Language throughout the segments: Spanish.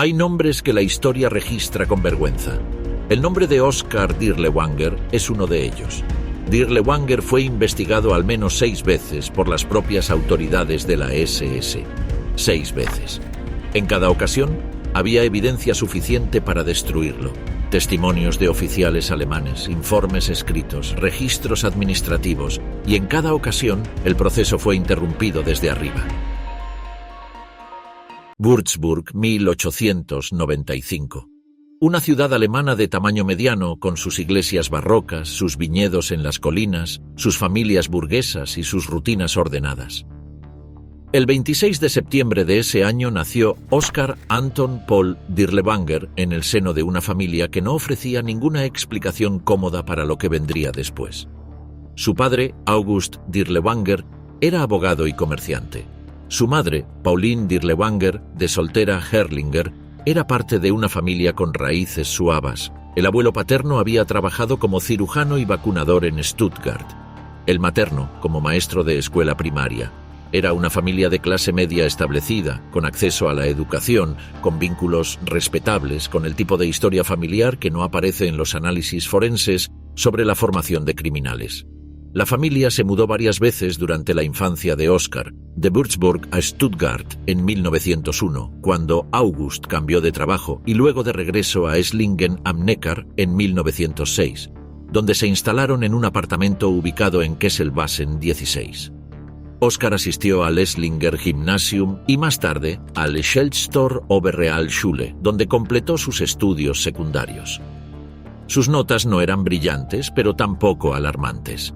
Hay nombres que la historia registra con vergüenza. El nombre de Oskar Dirlewanger es uno de ellos. Dirlewanger fue investigado al menos 6 veces por las propias autoridades de la SS. 6 veces. En cada ocasión, había evidencia suficiente para destruirlo. Testimonios de oficiales alemanes, informes escritos, registros administrativos, y en cada ocasión el proceso fue interrumpido desde arriba. Würzburg, 1895. Una ciudad alemana de tamaño mediano, con sus iglesias barrocas, sus viñedos en las colinas, sus familias burguesas y sus rutinas ordenadas. El 26 de septiembre de ese año nació Oskar Anton Paul Dirlewanger en el seno de una familia que no ofrecía ninguna explicación cómoda para lo que vendría después. Su padre, August Dirlewanger, era abogado y comerciante. Su madre, Pauline Dirlewanger, de soltera Herrlinger, era parte de una familia con raíces suabas. El abuelo paterno había trabajado como cirujano y vacunador en Stuttgart. El materno, como maestro de escuela primaria. Era una familia de clase media establecida, con acceso a la educación, con vínculos respetables, con el tipo de historia familiar que no aparece en los análisis forenses sobre la formación de criminales. La familia se mudó varias veces durante la infancia de Oskar, de Würzburg a Stuttgart en 1901, cuando August cambió de trabajo, y luego de regreso a Esslingen am Neckar en 1906, donde se instalaron en un apartamento ubicado en Kesselwassen 16. Oskar asistió al Esslinger Gymnasium y más tarde al Scheldstor Oberrealschule, donde completó sus estudios secundarios. Sus notas no eran brillantes, pero tampoco alarmantes.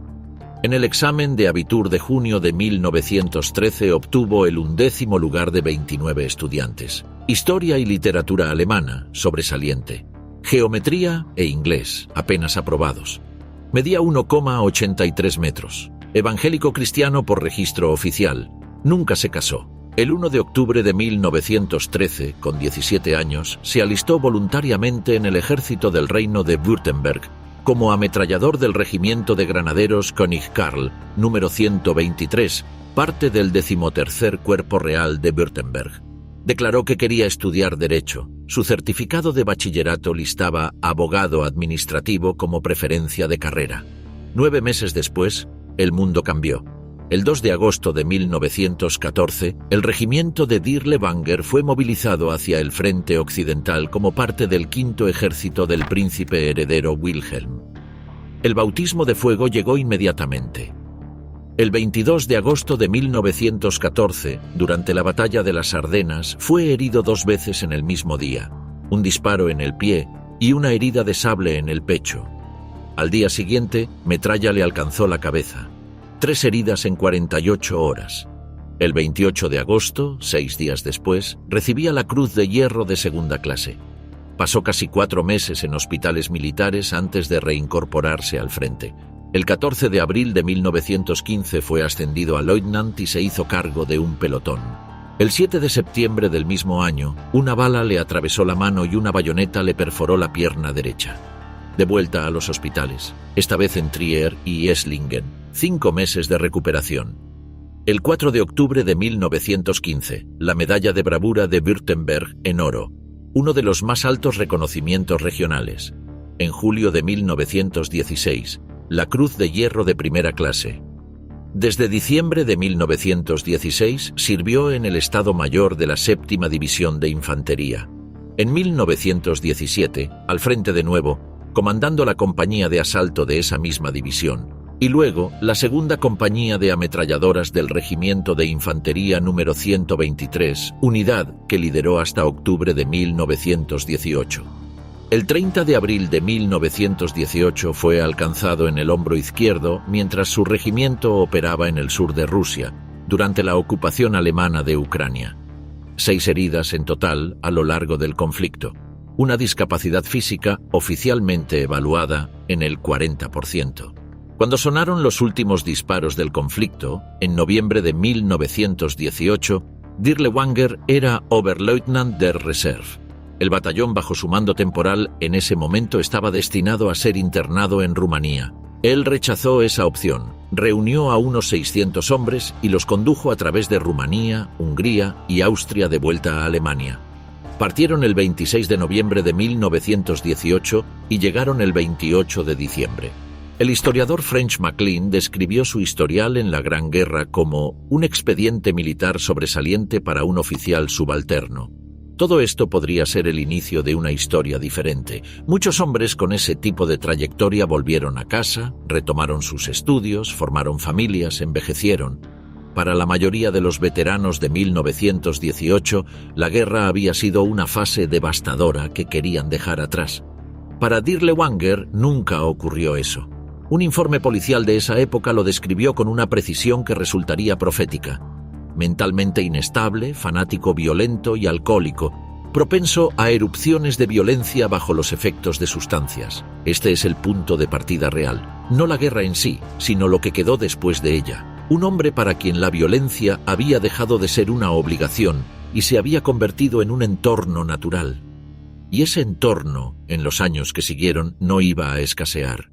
En el examen de Abitur de junio de 1913 obtuvo el 11º lugar de 29 estudiantes. Historia y literatura alemana, sobresaliente. Geometría e inglés, apenas aprobados. Medía 1,83 metros. Evangélico cristiano por registro oficial. Nunca se casó. El 1 de octubre de 1913, con 17 años, se alistó voluntariamente en el ejército del Reino de Württemberg como ametrallador del regimiento de granaderos König Karl, número 123, parte del 13º Cuerpo Real de Württemberg. Declaró que quería estudiar Derecho. Su certificado de bachillerato listaba abogado administrativo como preferencia de carrera. 9 meses después, el mundo cambió. El 2 de agosto de 1914, el regimiento de Dirlewanger fue movilizado hacia el frente occidental como parte del 5º ejército del príncipe heredero Wilhelm. El bautismo de fuego llegó inmediatamente. El 22 de agosto de 1914, durante la batalla de las Ardenas, fue herido 2 veces en el mismo día, un disparo en el pie y una herida de sable en el pecho. Al día siguiente, metralla le alcanzó la cabeza. 3 heridas en 48 horas. El 28 de agosto, 6 días después, recibía la Cruz de Hierro de segunda clase. Pasó casi 4 meses en hospitales militares antes de reincorporarse al frente. El 14 de abril de 1915 fue ascendido a Leutnant y se hizo cargo de un pelotón. El 7 de septiembre del mismo año, una bala le atravesó la mano y una bayoneta le perforó la pierna derecha. De vuelta a los hospitales, esta vez en Trier y Esslingen, 5 meses de recuperación. El 4 de octubre de 1915, la medalla de bravura de Württemberg en oro, uno de los más altos reconocimientos regionales. En julio de 1916, la Cruz de Hierro de primera clase. Desde diciembre de 1916 sirvió en el Estado Mayor de la 7ª División de Infantería. En 1917, al frente de nuevo, comandando la compañía de asalto de esa misma división, y luego la 2ª compañía de ametralladoras del Regimiento de Infantería número 123, unidad que lideró hasta octubre de 1918. El 30 de abril de 1918 fue alcanzado en el hombro izquierdo mientras su regimiento operaba en el sur de Rusia, durante la ocupación alemana de Ucrania. 6 heridas en total a lo largo del conflicto. Una discapacidad física oficialmente evaluada en el 40%. Cuando sonaron los últimos disparos del conflicto, en noviembre de 1918, Dirlewanger era Oberleutnant der Reserve. El batallón bajo su mando temporal en ese momento estaba destinado a ser internado en Rumanía. Él rechazó esa opción, reunió a unos 600 hombres y los condujo a través de Rumanía, Hungría y Austria de vuelta a Alemania. Partieron el 26 de noviembre de 1918 y llegaron el 28 de diciembre. El historiador French MacLean describió su historial en la Gran Guerra como un expediente militar sobresaliente para un oficial subalterno. Todo esto podría ser el inicio de una historia diferente. Muchos hombres con ese tipo de trayectoria volvieron a casa, retomaron sus estudios, formaron familias, envejecieron. Para la mayoría de los veteranos de 1918, la guerra había sido una fase devastadora que querían dejar atrás. Para Dirlewanger nunca ocurrió eso. Un informe policial de esa época lo describió con una precisión que resultaría profética. Mentalmente inestable, fanático violento y alcohólico, propenso a erupciones de violencia bajo los efectos de sustancias. Este es el punto de partida real. No la guerra en sí, sino lo que quedó después de ella. Un hombre para quien la violencia había dejado de ser una obligación y se había convertido en un entorno natural. Y ese entorno, en los años que siguieron, no iba a escasear.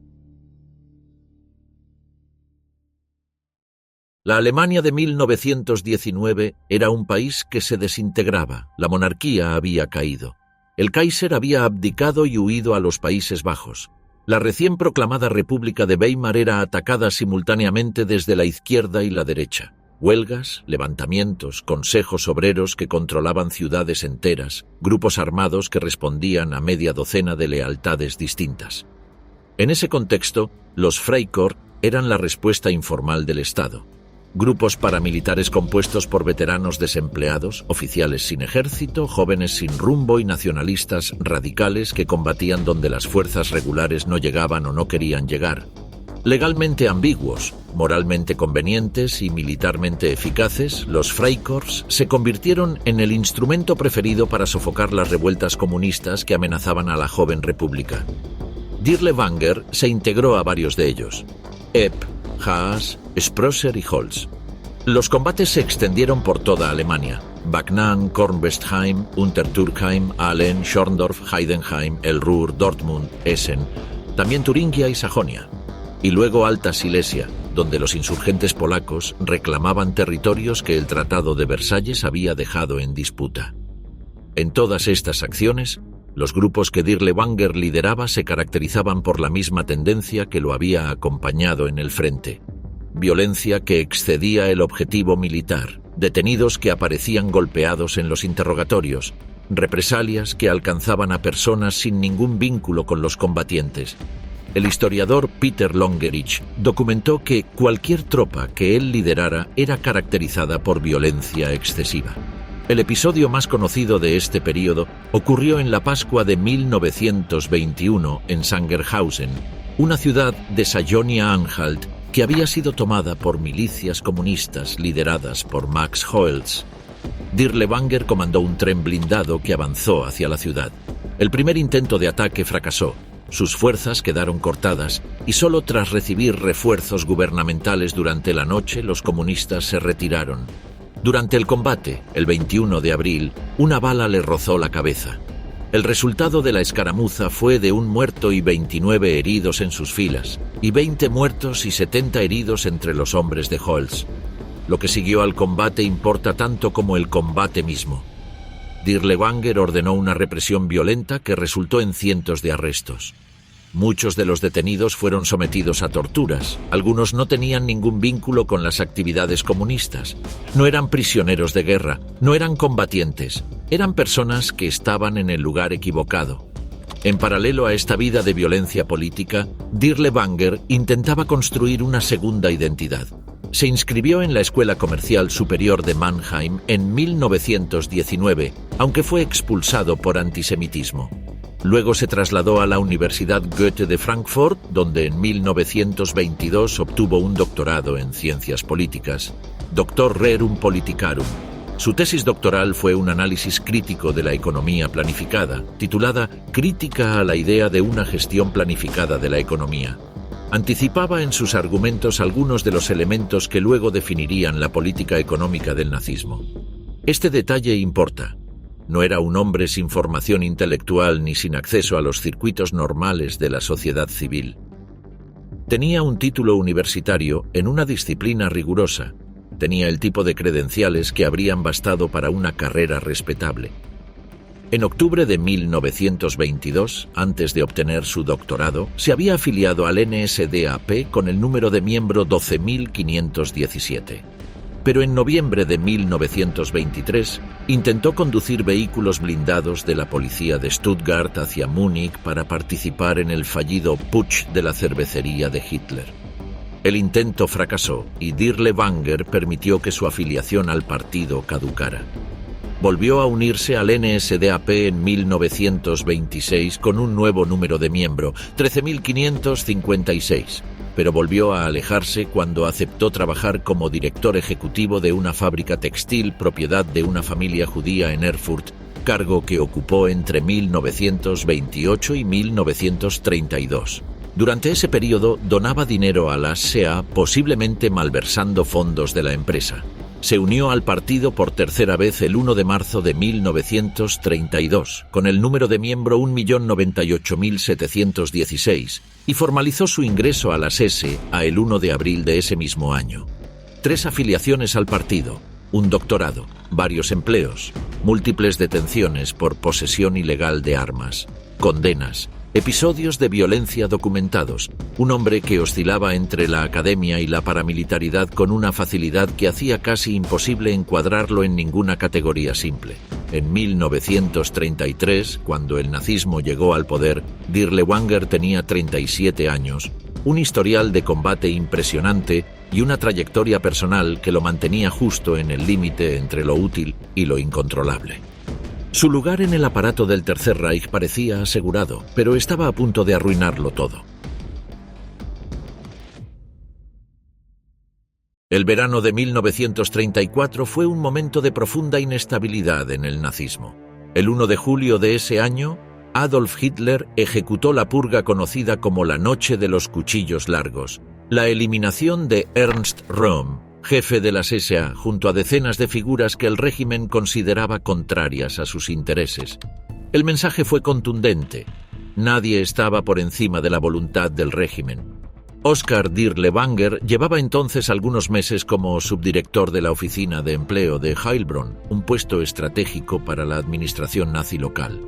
La Alemania de 1919 era un país que se desintegraba, la monarquía había caído. El Kaiser había abdicado y huido a los Países Bajos. La recién proclamada República de Weimar era atacada simultáneamente desde la izquierda y la derecha. Huelgas, levantamientos, consejos obreros que controlaban ciudades enteras, grupos armados que respondían a media docena de lealtades distintas. En ese contexto, los Freikorps eran la respuesta informal del Estado. Grupos paramilitares compuestos por veteranos desempleados, oficiales sin ejército, jóvenes sin rumbo y nacionalistas radicales que combatían donde las fuerzas regulares no llegaban o no querían llegar. Legalmente ambiguos, moralmente convenientes y militarmente eficaces, los Freikorps se convirtieron en el instrumento preferido para sofocar las revueltas comunistas que amenazaban a la joven república. Dirlewanger se integró a varios de ellos: Epp, Haas, Sprosser y Holz. Los combates se extendieron por toda Alemania: Backnang, Kornwestheim, Untertürkheim, Aalen, Schorndorf, Heidenheim, el Ruhr, Dortmund, Essen, también Turingia y Sajonia. Y luego Alta Silesia, donde los insurgentes polacos reclamaban territorios que el Tratado de Versalles había dejado en disputa. En todas estas acciones, los grupos que Dirlewanger lideraba se caracterizaban por la misma tendencia que lo había acompañado en el frente: violencia que excedía el objetivo militar, detenidos que aparecían golpeados en los interrogatorios, represalias que alcanzaban a personas sin ningún vínculo con los combatientes. El historiador Peter Longerich documentó que cualquier tropa que él liderara era caracterizada por violencia excesiva. El episodio más conocido de este período ocurrió en la Pascua de 1921 en Sangerhausen, una ciudad de Sajonia-Anhalt que había sido tomada por milicias comunistas lideradas por Max Hoelz. Dirlewanger comandó un tren blindado que avanzó hacia la ciudad. El primer intento de ataque fracasó. Sus fuerzas quedaron cortadas y solo tras recibir refuerzos gubernamentales durante la noche los comunistas se retiraron. Durante el combate, el 21 de abril, una bala le rozó la cabeza. El resultado de la escaramuza fue de 1 muerto y 29 heridos en sus filas, y 20 muertos y 70 heridos entre los hombres de Holz. Lo que siguió al combate importa tanto como el combate mismo. Dirlewanger ordenó una represión violenta que resultó en cientos de arrestos. Muchos de los detenidos fueron sometidos a torturas. Algunos no tenían ningún vínculo con las actividades comunistas. No eran prisioneros de guerra, no eran combatientes. Eran personas que estaban en el lugar equivocado. En paralelo a esta vida de violencia política, Dirlewanger intentaba construir una segunda identidad. Se inscribió en la Escuela Comercial Superior de Mannheim en 1919, aunque fue expulsado por antisemitismo. Luego se trasladó a la Universidad Goethe de Frankfurt, donde en 1922 obtuvo un doctorado en Ciencias Políticas, Doctor Rerum Politicarum. Su tesis doctoral fue un análisis crítico de la economía planificada, titulada Crítica a la idea de una gestión planificada de la economía. Anticipaba en sus argumentos algunos de los elementos que luego definirían la política económica del nazismo. Este detalle importa. No era un hombre sin formación intelectual ni sin acceso a los circuitos normales de la sociedad civil. Tenía un título universitario en una disciplina rigurosa. Tenía el tipo de credenciales que habrían bastado para una carrera respetable. En octubre de 1922, antes de obtener su doctorado, se había afiliado al NSDAP con el número de miembro 12.517. Pero en noviembre de 1923 intentó conducir vehículos blindados de la policía de Stuttgart hacia Múnich para participar en el fallido putsch de la cervecería de Hitler. El intento fracasó y Dirlewanger permitió que su afiliación al partido caducara. Volvió a unirse al NSDAP en 1926 con un nuevo número de miembro, 13.556, pero volvió a alejarse cuando aceptó trabajar como director ejecutivo de una fábrica textil propiedad de una familia judía en Erfurt, cargo que ocupó entre 1928 y 1932. Durante ese periodo donaba dinero a la SEA, posiblemente malversando fondos de la empresa. Se unió al partido por tercera vez el 1 de marzo de 1932, con el número de miembro 1.098.716, y formalizó su ingreso a las SS el 1 de abril de ese mismo año. 3 afiliaciones al partido, un doctorado, varios empleos, múltiples detenciones por posesión ilegal de armas, condenas, episodios de violencia documentados, un hombre que oscilaba entre la academia y la paramilitaridad con una facilidad que hacía casi imposible encuadrarlo en ninguna categoría simple. En 1933, cuando el nazismo llegó al poder, Dirlewanger tenía 37 años, un historial de combate impresionante y una trayectoria personal que lo mantenía justo en el límite entre lo útil y lo incontrolable. Su lugar en el aparato del Tercer Reich parecía asegurado, pero estaba a punto de arruinarlo todo. El verano de 1934 fue un momento de profunda inestabilidad en el nazismo. El 1 de julio de ese año, Adolf Hitler ejecutó la purga conocida como la Noche de los Cuchillos Largos, la eliminación de Ernst Röhm, jefe de las SA, junto a decenas de figuras que el régimen consideraba contrarias a sus intereses. El mensaje fue contundente. Nadie estaba por encima de la voluntad del régimen. Oskar Dirlewanger llevaba entonces algunos meses como subdirector de la Oficina de Empleo de Heilbronn, un puesto estratégico para la administración nazi local.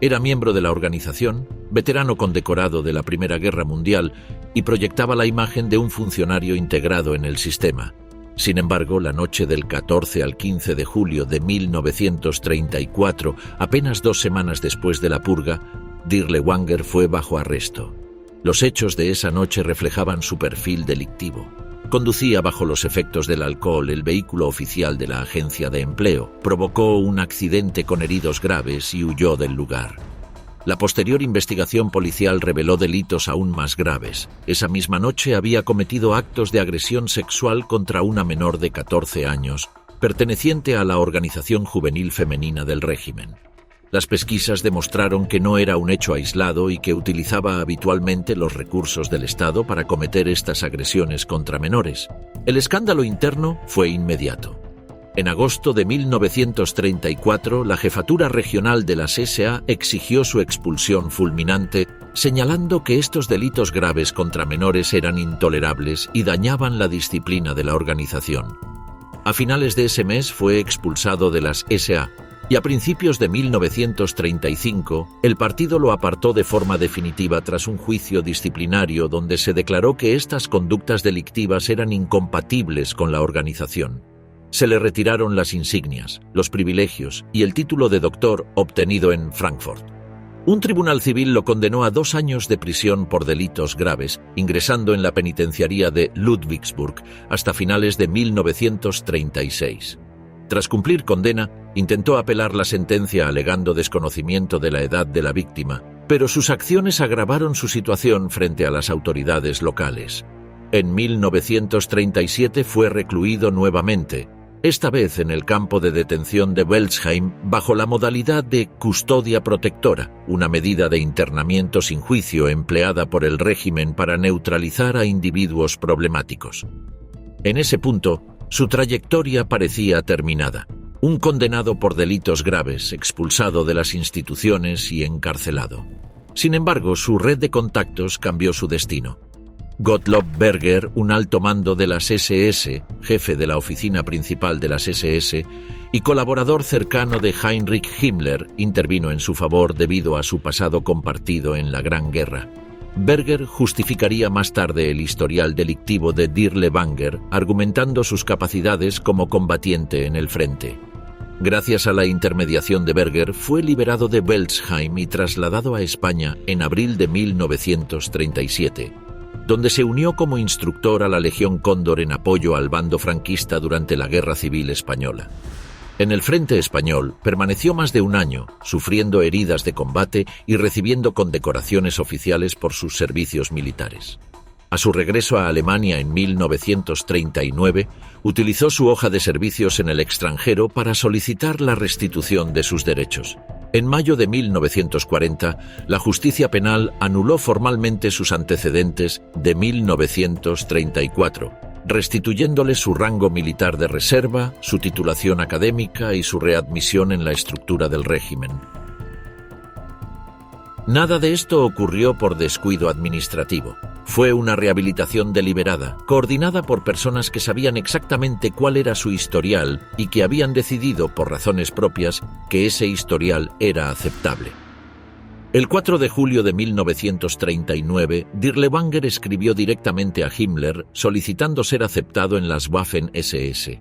Era miembro de la organización, veterano condecorado de la Primera Guerra Mundial y proyectaba la imagen de un funcionario integrado en el sistema. Sin embargo, la noche del 14 al 15 de julio de 1934, apenas 2 semanas después de la purga, Dirlewanger fue bajo arresto. Los hechos de esa noche reflejaban su perfil delictivo. Conducía bajo los efectos del alcohol el vehículo oficial de la agencia de empleo, provocó un accidente con heridos graves y huyó del lugar. La posterior investigación policial reveló delitos aún más graves. Esa misma noche había cometido actos de agresión sexual contra una menor de 14 años, perteneciente a la organización juvenil femenina del régimen. Las pesquisas demostraron que no era un hecho aislado y que utilizaba habitualmente los recursos del Estado para cometer estas agresiones contra menores. El escándalo interno fue inmediato. En agosto de 1934, la jefatura regional de las SA exigió su expulsión fulminante, señalando que estos delitos graves contra menores eran intolerables y dañaban la disciplina de la organización. A finales de ese mes fue expulsado de las SA, y a principios de 1935, el partido lo apartó de forma definitiva tras un juicio disciplinario donde se declaró que estas conductas delictivas eran incompatibles con la organización. Se le retiraron las insignias, los privilegios y el título de doctor obtenido en Frankfurt. Un tribunal civil lo condenó a 2 años de prisión por delitos graves, ingresando en la penitenciaría de Ludwigsburg hasta finales de 1936. Tras cumplir condena, intentó apelar la sentencia alegando desconocimiento de la edad de la víctima, pero sus acciones agravaron su situación frente a las autoridades locales. En 1937 fue recluido nuevamente, esta vez en el campo de detención de Welsheim, bajo la modalidad de custodia protectora, una medida de internamiento sin juicio empleada por el régimen para neutralizar a individuos problemáticos. En ese punto, su trayectoria parecía terminada. Un condenado por delitos graves, expulsado de las instituciones y encarcelado. Sin embargo, su red de contactos cambió su destino. Gottlob Berger, un alto mando de las SS, jefe de la oficina principal de las SS y colaborador cercano de Heinrich Himmler, intervino en su favor debido a su pasado compartido en la Gran Guerra. Berger justificaría más tarde el historial delictivo de Dirle Wanger, argumentando sus capacidades como combatiente en el frente. Gracias a la intermediación de Berger, fue liberado de Welzheim y trasladado a España en abril de 1937, donde se unió como instructor a la Legión Cóndor en apoyo al bando franquista durante la Guerra Civil Española. En el frente español permaneció más de un año, sufriendo heridas de combate y recibiendo condecoraciones oficiales por sus servicios militares. A su regreso a Alemania en 1939, utilizó su hoja de servicios en el extranjero para solicitar la restitución de sus derechos. En mayo de 1940, la justicia penal anuló formalmente sus antecedentes de 1934, restituyéndole su rango militar de reserva, su titulación académica y su readmisión en la estructura del régimen. Nada de esto ocurrió por descuido administrativo. Fue una rehabilitación deliberada, coordinada por personas que sabían exactamente cuál era su historial y que habían decidido, por razones propias, que ese historial era aceptable. El 4 de julio de 1939, Dirlewanger escribió directamente a Himmler solicitando ser aceptado en las Waffen-SS.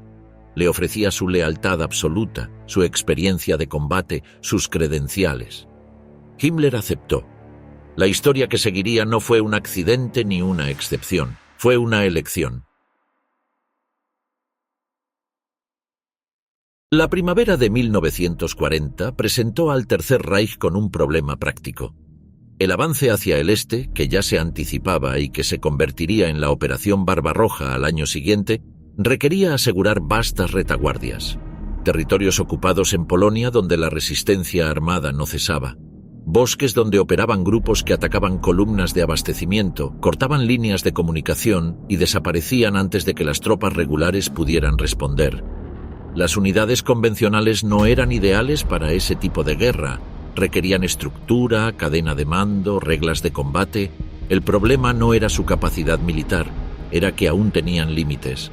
Le ofrecía su lealtad absoluta, su experiencia de combate, sus credenciales. Himmler aceptó. La historia que seguiría no fue un accidente ni una excepción, fue una elección. La primavera de 1940 presentó al Tercer Reich con un problema práctico. El avance hacia el este, que ya se anticipaba y que se convertiría en la Operación Barbarroja al año siguiente, requería asegurar vastas retaguardias. Territorios ocupados en Polonia donde la resistencia armada no cesaba. Bosques donde operaban grupos que atacaban columnas de abastecimiento, cortaban líneas de comunicación y desaparecían antes de que las tropas regulares pudieran responder. Las unidades convencionales no eran ideales para ese tipo de guerra. Requerían estructura, cadena de mando, reglas de combate. El problema no era su capacidad militar, era que aún tenían límites.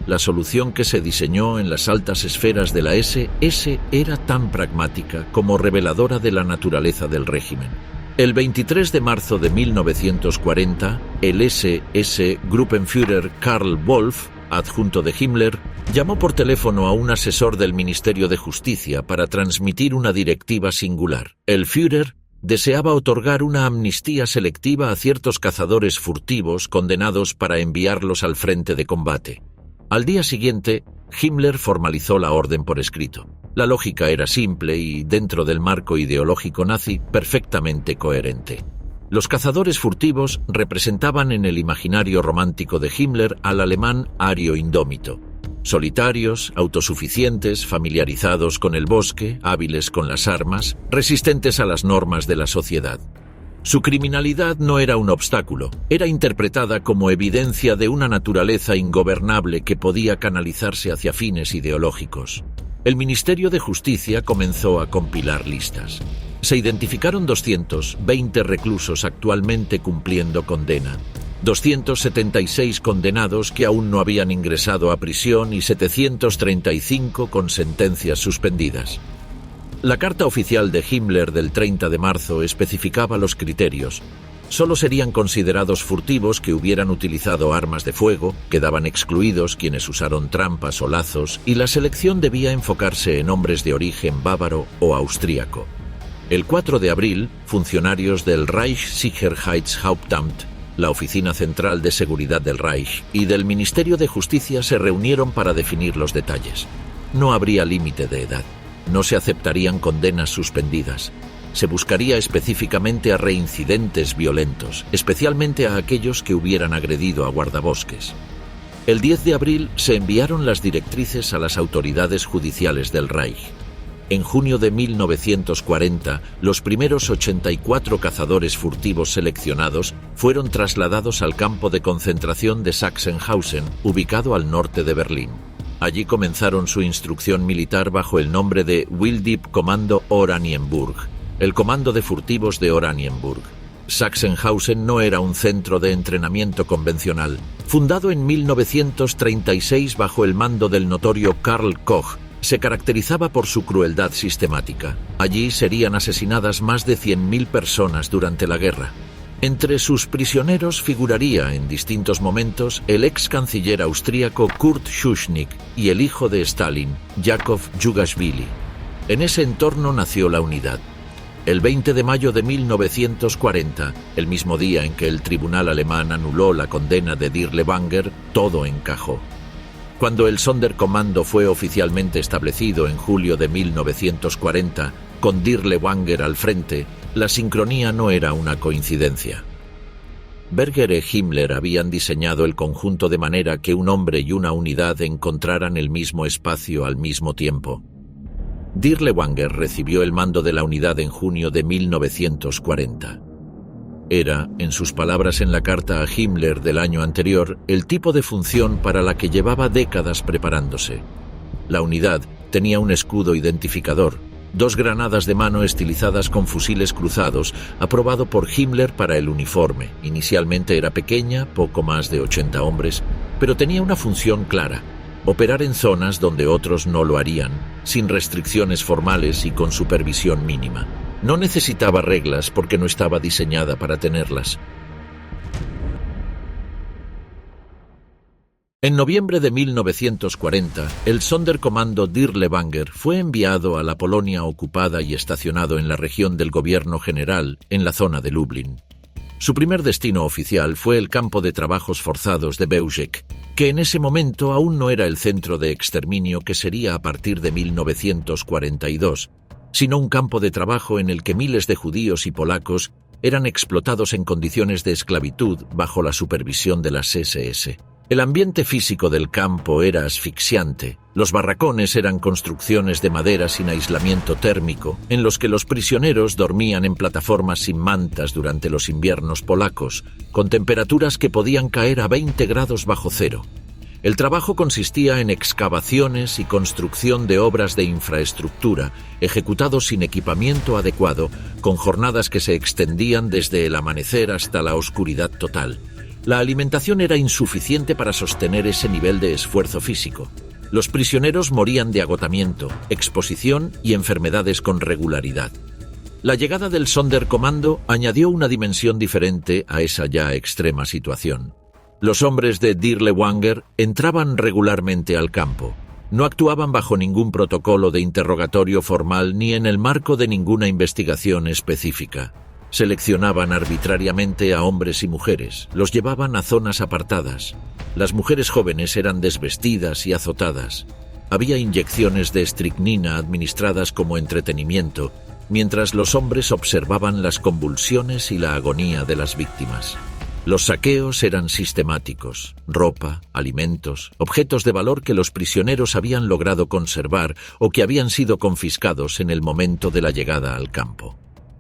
La solución que se diseñó en las altas esferas de la SS era tan pragmática como reveladora de la naturaleza del régimen. El 23 de marzo de 1940, el SS Gruppenführer Karl Wolf, adjunto de Himmler, llamó por teléfono a un asesor del Ministerio de Justicia para transmitir una directiva singular. El Führer deseaba otorgar una amnistía selectiva a ciertos cazadores furtivos condenados para enviarlos al frente de combate. Al día siguiente, Himmler formalizó la orden por escrito. La lógica era simple y, dentro del marco ideológico nazi, perfectamente coherente. Los cazadores furtivos representaban en el imaginario romántico de Himmler al alemán ario indómito. Solitarios, autosuficientes, familiarizados con el bosque, hábiles con las armas, resistentes a las normas de la sociedad. Su criminalidad no era un obstáculo, era interpretada como evidencia de una naturaleza ingobernable que podía canalizarse hacia fines ideológicos. El Ministerio de Justicia comenzó a compilar listas. Se identificaron 220 reclusos actualmente cumpliendo condena, 276 condenados que aún no habían ingresado a prisión y 735 con sentencias suspendidas. La carta oficial de Himmler del 30 de marzo especificaba los criterios. Solo serían considerados furtivos que hubieran utilizado armas de fuego, quedaban excluidos quienes usaron trampas o lazos, y la selección debía enfocarse en hombres de origen bávaro o austríaco. El 4 de abril, funcionarios del Reichssicherheitshauptamt, la Oficina Central de Seguridad del Reich, y del Ministerio de Justicia se reunieron para definir los detalles. No habría límite de edad. No se aceptarían condenas suspendidas. Se buscaría específicamente a reincidentes violentos, especialmente a aquellos que hubieran agredido a guardabosques. El 10 de abril se enviaron las directrices a las autoridades judiciales del Reich. En junio de 1940, los primeros 84 cazadores furtivos seleccionados fueron trasladados al campo de concentración de Sachsenhausen, ubicado al norte de Berlín. Allí comenzaron su instrucción militar bajo el nombre de Wildip Kommando Oranienburg, el Comando de Furtivos de Oranienburg. Sachsenhausen no era un centro de entrenamiento convencional. Fundado en 1936 bajo el mando del notorio Karl Koch, se caracterizaba por su crueldad sistemática. Allí serían asesinadas más de 100.000 personas durante la guerra. Entre sus prisioneros figuraría en distintos momentos el ex canciller austríaco Kurt Schuschnigg y el hijo de Stalin, Yakov Djugashvili. En ese entorno nació la unidad. El 20 de mayo de 1940, el mismo día en que el tribunal alemán anuló la condena de Dirlewanger, todo encajó. Cuando el Sonderkommando fue oficialmente establecido en julio de 1940, con Dirlewanger al frente, la sincronía no era una coincidencia. Berger e Himmler habían diseñado el conjunto de manera que un hombre y una unidad encontraran el mismo espacio al mismo tiempo. Dirlewanger recibió el mando de la unidad en junio de 1940. Era, en sus palabras en la carta a Himmler del año anterior, el tipo de función para la que llevaba décadas preparándose. La unidad tenía un escudo identificador, 2 granadas de mano estilizadas con fusiles cruzados, aprobado por Himmler para el uniforme. Inicialmente era pequeña, poco más de 80 hombres, pero tenía una función clara: operar en zonas donde otros no lo harían, sin restricciones formales y con supervisión mínima. No necesitaba reglas porque no estaba diseñada para tenerlas. En noviembre de 1940, el Sonderkommando Dirlewanger fue enviado a la Polonia ocupada y estacionado en la región del gobierno general, en la zona de Lublin. Su primer destino oficial fue el campo de trabajos forzados de Bełżec, que en ese momento aún no era el centro de exterminio que sería a partir de 1942, sino un campo de trabajo en el que miles de judíos y polacos eran explotados en condiciones de esclavitud bajo la supervisión de las SS. El ambiente físico del campo era asfixiante. Los barracones eran construcciones de madera sin aislamiento térmico, en los que los prisioneros dormían en plataformas sin mantas durante los inviernos polacos, con temperaturas que podían caer a 20 grados bajo cero. El trabajo consistía en excavaciones y construcción de obras de infraestructura, ejecutados sin equipamiento adecuado, con jornadas que se extendían desde el amanecer hasta la oscuridad total. La alimentación era insuficiente para sostener ese nivel de esfuerzo físico. Los prisioneros morían de agotamiento, exposición y enfermedades con regularidad. La llegada del Sonderkommando añadió una dimensión diferente a esa ya extrema situación. Los hombres de Dirlewanger entraban regularmente al campo. No actuaban bajo ningún protocolo de interrogatorio formal ni en el marco de ninguna investigación específica. Seleccionaban arbitrariamente a hombres y mujeres, los llevaban a zonas apartadas. Las mujeres jóvenes eran desvestidas y azotadas. Había inyecciones de estricnina administradas como entretenimiento, mientras los hombres observaban las convulsiones y la agonía de las víctimas. Los saqueos eran sistemáticos: ropa, alimentos, objetos de valor que los prisioneros habían logrado conservar o que habían sido confiscados en el momento de la llegada al campo.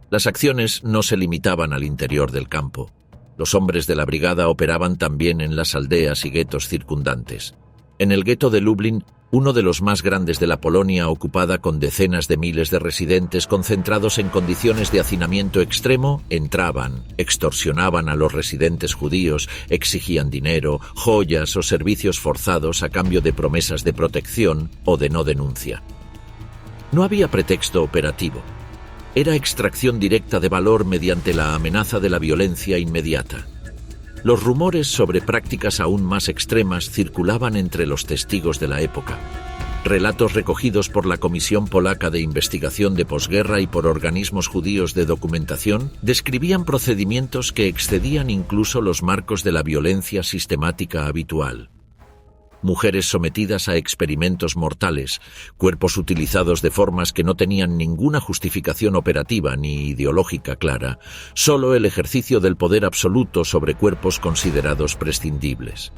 Las acciones no se limitaban al interior del campo. Los hombres de la brigada operaban también en las aldeas y guetos circundantes. En el gueto de Lublin, uno de los más grandes de la Polonia ocupada con decenas de miles de residentes concentrados en condiciones de hacinamiento extremo, entraban, extorsionaban a los residentes judíos, exigían dinero, joyas o servicios forzados a cambio de promesas de protección o de no denuncia. No había pretexto operativo. Era extracción directa de valor mediante la amenaza de la violencia inmediata. Los rumores sobre prácticas aún más extremas circulaban entre los testigos de la época. Relatos recogidos por la Comisión Polaca de Investigación de Posguerra y por organismos judíos de documentación describían procedimientos que excedían incluso los marcos de la violencia sistemática habitual. Mujeres sometidas a experimentos mortales, cuerpos utilizados de formas que no tenían ninguna justificación operativa ni ideológica clara, solo el ejercicio del poder absoluto sobre cuerpos considerados prescindibles.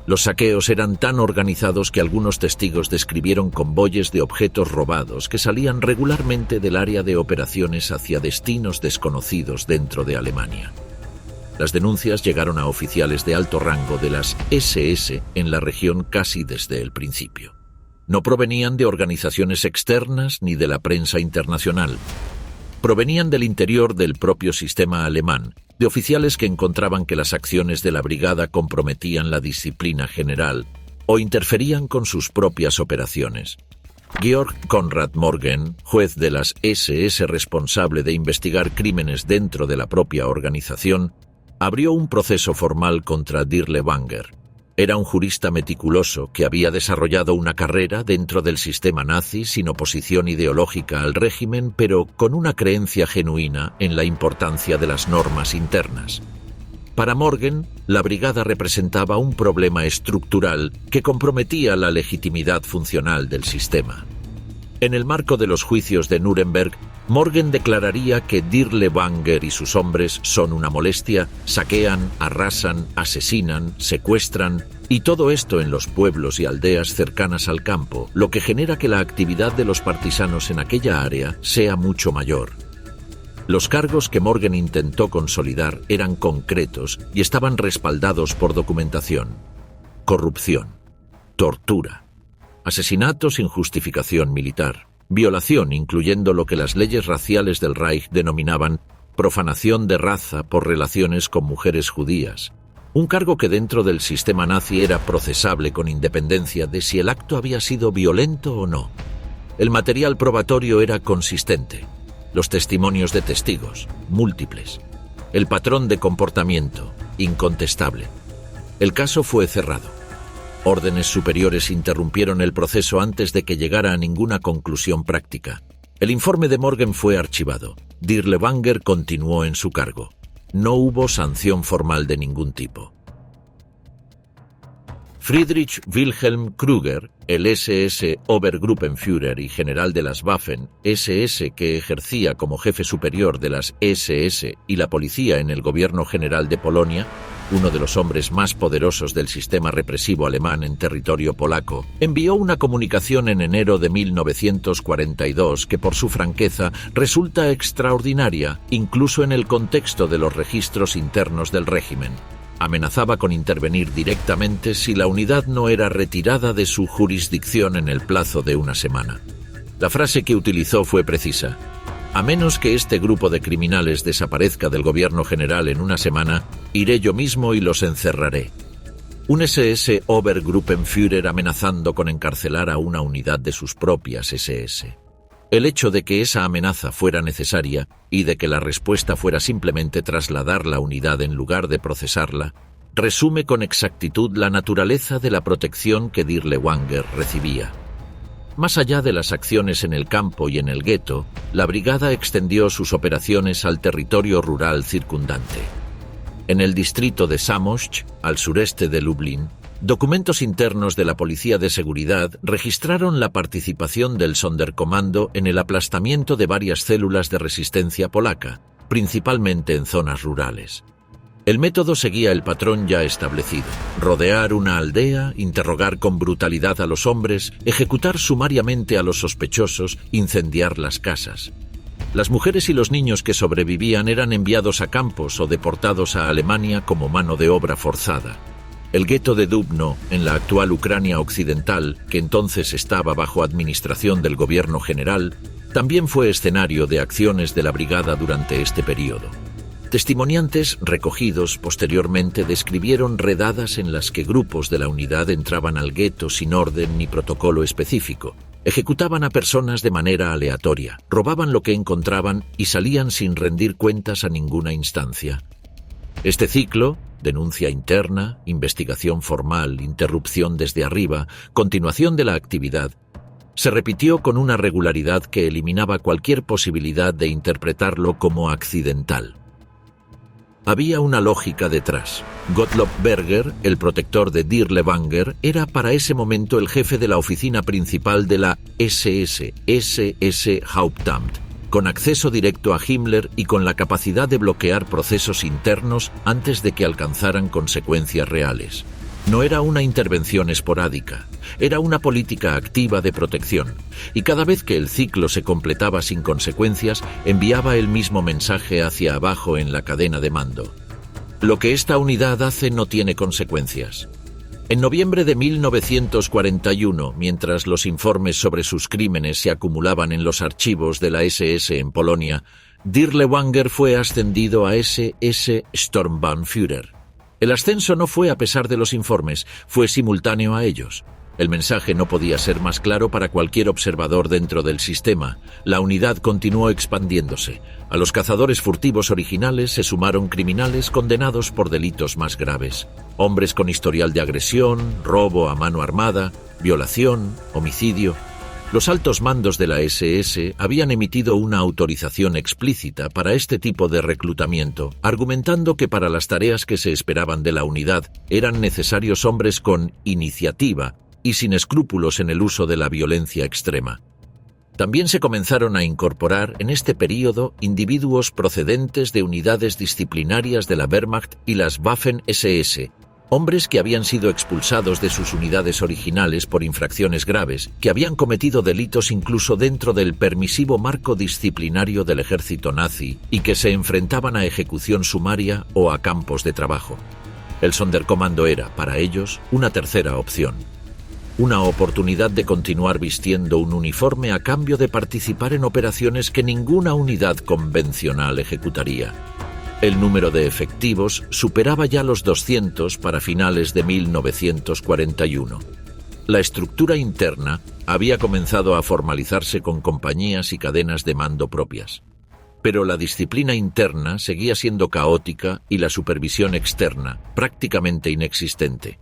Los saqueos eran tan organizados que algunos testigos describieron convoyes de objetos robados que salían regularmente del área de operaciones hacia destinos desconocidos dentro de Alemania. Las denuncias llegaron a oficiales de alto rango de las SS en la región casi desde el principio. No provenían de organizaciones externas ni de la prensa internacional. provenían del interior del propio sistema alemán, de oficiales que encontraban que las acciones de la brigada comprometían la disciplina general o interferían con sus propias operaciones. Georg Konrad Morgen, juez de las SS responsable de investigar crímenes dentro de la propia organización, abrió un proceso formal contra Dirlewanger. Era un jurista meticuloso que había desarrollado una carrera dentro del sistema nazi sin oposición ideológica al régimen, pero con una creencia genuina en la importancia de las normas internas. Para Morgen, la brigada representaba un problema estructural que comprometía la legitimidad funcional del sistema. En el marco de los juicios de Nuremberg, Morgen declararía que Dirlewanger y sus hombres son una molestia, saquean, arrasan, asesinan, secuestran, y todo esto en los pueblos y aldeas cercanas al campo, lo que genera que la actividad de los partisanos en aquella área sea mucho mayor. Los cargos que Morgen intentó consolidar eran concretos y estaban respaldados por documentación. Corrupción, tortura, asesinato sin justificación militar, violación, incluyendo lo que las leyes raciales del Reich denominaban profanación de raza por relaciones con mujeres judías, un cargo que dentro del sistema nazi era procesable con independencia de si el acto había sido violento o no. El material probatorio era consistente. Los testimonios de testigos, múltiples. El patrón de comportamiento, incontestable. El caso fue cerrado. Órdenes superiores interrumpieron el proceso antes de que llegara a ninguna conclusión práctica. El informe de Morgen fue archivado. Dirlewanger continuó en su cargo. No hubo sanción formal de ningún tipo. Friedrich Wilhelm Krüger, el SS Obergruppenführer y general de las Waffen, SS que ejercía como jefe superior de las SS y la policía en el gobierno general de Polonia, uno de los hombres más poderosos del sistema represivo alemán en territorio polaco, envió una comunicación en enero de 1942 que por su franqueza resulta extraordinaria, incluso en el contexto de los registros internos del régimen. Amenazaba con intervenir directamente si la unidad no era retirada de su jurisdicción en el plazo de una semana. La frase que utilizó fue precisa: a menos que este grupo de criminales desaparezca del gobierno general en una semana, iré yo mismo y los encerraré. Un SS Obergruppenführer amenazando con encarcelar a una unidad de sus propias SS. El hecho de que esa amenaza fuera necesaria y de que la respuesta fuera simplemente trasladar la unidad en lugar de procesarla, resume con exactitud la naturaleza de la protección que Dirlewanger recibía. Más allá de las acciones en el campo y en el gueto, la brigada extendió sus operaciones al territorio rural circundante. En el distrito de Zamość, al sureste de Lublin, documentos internos de la Policía de Seguridad registraron la participación del Sonderkommando en el aplastamiento de varias células de resistencia polaca, principalmente en zonas rurales. El método seguía el patrón ya establecido: rodear una aldea, interrogar con brutalidad a los hombres, ejecutar sumariamente a los sospechosos, incendiar las casas. Las mujeres y los niños que sobrevivían eran enviados a campos o deportados a Alemania como mano de obra forzada. El gueto de Dubno, en la actual Ucrania occidental, que entonces estaba bajo administración del gobierno general, también fue escenario de acciones de la brigada durante este período. Testimoniantes recogidos posteriormente describieron redadas en las que grupos de la unidad entraban al gueto sin orden ni protocolo específico, ejecutaban a personas de manera aleatoria, robaban lo que encontraban y salían sin rendir cuentas a ninguna instancia. Este ciclo, denuncia interna, investigación formal, interrupción desde arriba, continuación de la actividad, se repitió con una regularidad que eliminaba cualquier posibilidad de interpretarlo como accidental. Había una lógica detrás. Gottlob Berger, el protector de Dirlewanger, era para ese momento el jefe de la oficina principal de la SS Hauptamt, con acceso directo a Himmler y con la capacidad de bloquear procesos internos antes de que alcanzaran consecuencias reales. No era una intervención esporádica, era una política activa de protección, y cada vez que el ciclo se completaba sin consecuencias, enviaba el mismo mensaje hacia abajo en la cadena de mando. Lo que esta unidad hace no tiene consecuencias. En noviembre de 1941, mientras los informes sobre sus crímenes se acumulaban en los archivos de la SS en Polonia, Dirlewanger fue ascendido a SS Sturmbannführer. El ascenso no fue a pesar de los informes, fue simultáneo a ellos. El mensaje no podía ser más claro para cualquier observador dentro del sistema. La unidad continuó expandiéndose. A los cazadores furtivos originales se sumaron criminales condenados por delitos más graves. Hombres con historial de agresión, robo a mano armada, violación, homicidio. Los altos mandos de la SS habían emitido una autorización explícita para este tipo de reclutamiento, argumentando que para las tareas que se esperaban de la unidad eran necesarios hombres con iniciativa y sin escrúpulos en el uso de la violencia extrema. También se comenzaron a incorporar en este período individuos procedentes de unidades disciplinarias de la Wehrmacht y las Waffen-SS, hombres que habían sido expulsados de sus unidades originales por infracciones graves, que habían cometido delitos incluso dentro del permisivo marco disciplinario del ejército nazi y que se enfrentaban a ejecución sumaria o a campos de trabajo. El Sonderkommando era, para ellos, una tercera opción. Una oportunidad de continuar vistiendo un uniforme a cambio de participar en operaciones que ninguna unidad convencional ejecutaría. El número de efectivos superaba ya los 200 para finales de 1941. La estructura interna había comenzado a formalizarse con compañías y cadenas de mando propias. Pero la disciplina interna seguía siendo caótica y la supervisión externa prácticamente inexistente.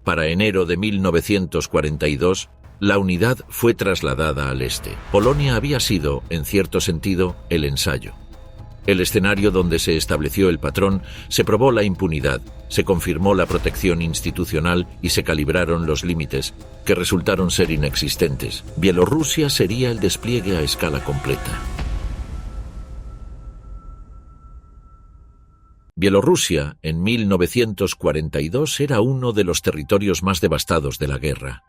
Para enero de 1942, la unidad fue trasladada al este. Polonia había sido, en cierto sentido, el ensayo. El escenario donde se estableció el patrón, se probó la impunidad, se confirmó la protección institucional y se calibraron los límites, que resultaron ser inexistentes. Bielorrusia sería el despliegue a escala completa. Bielorrusia, en 1942, era uno de los territorios más devastados de la guerra.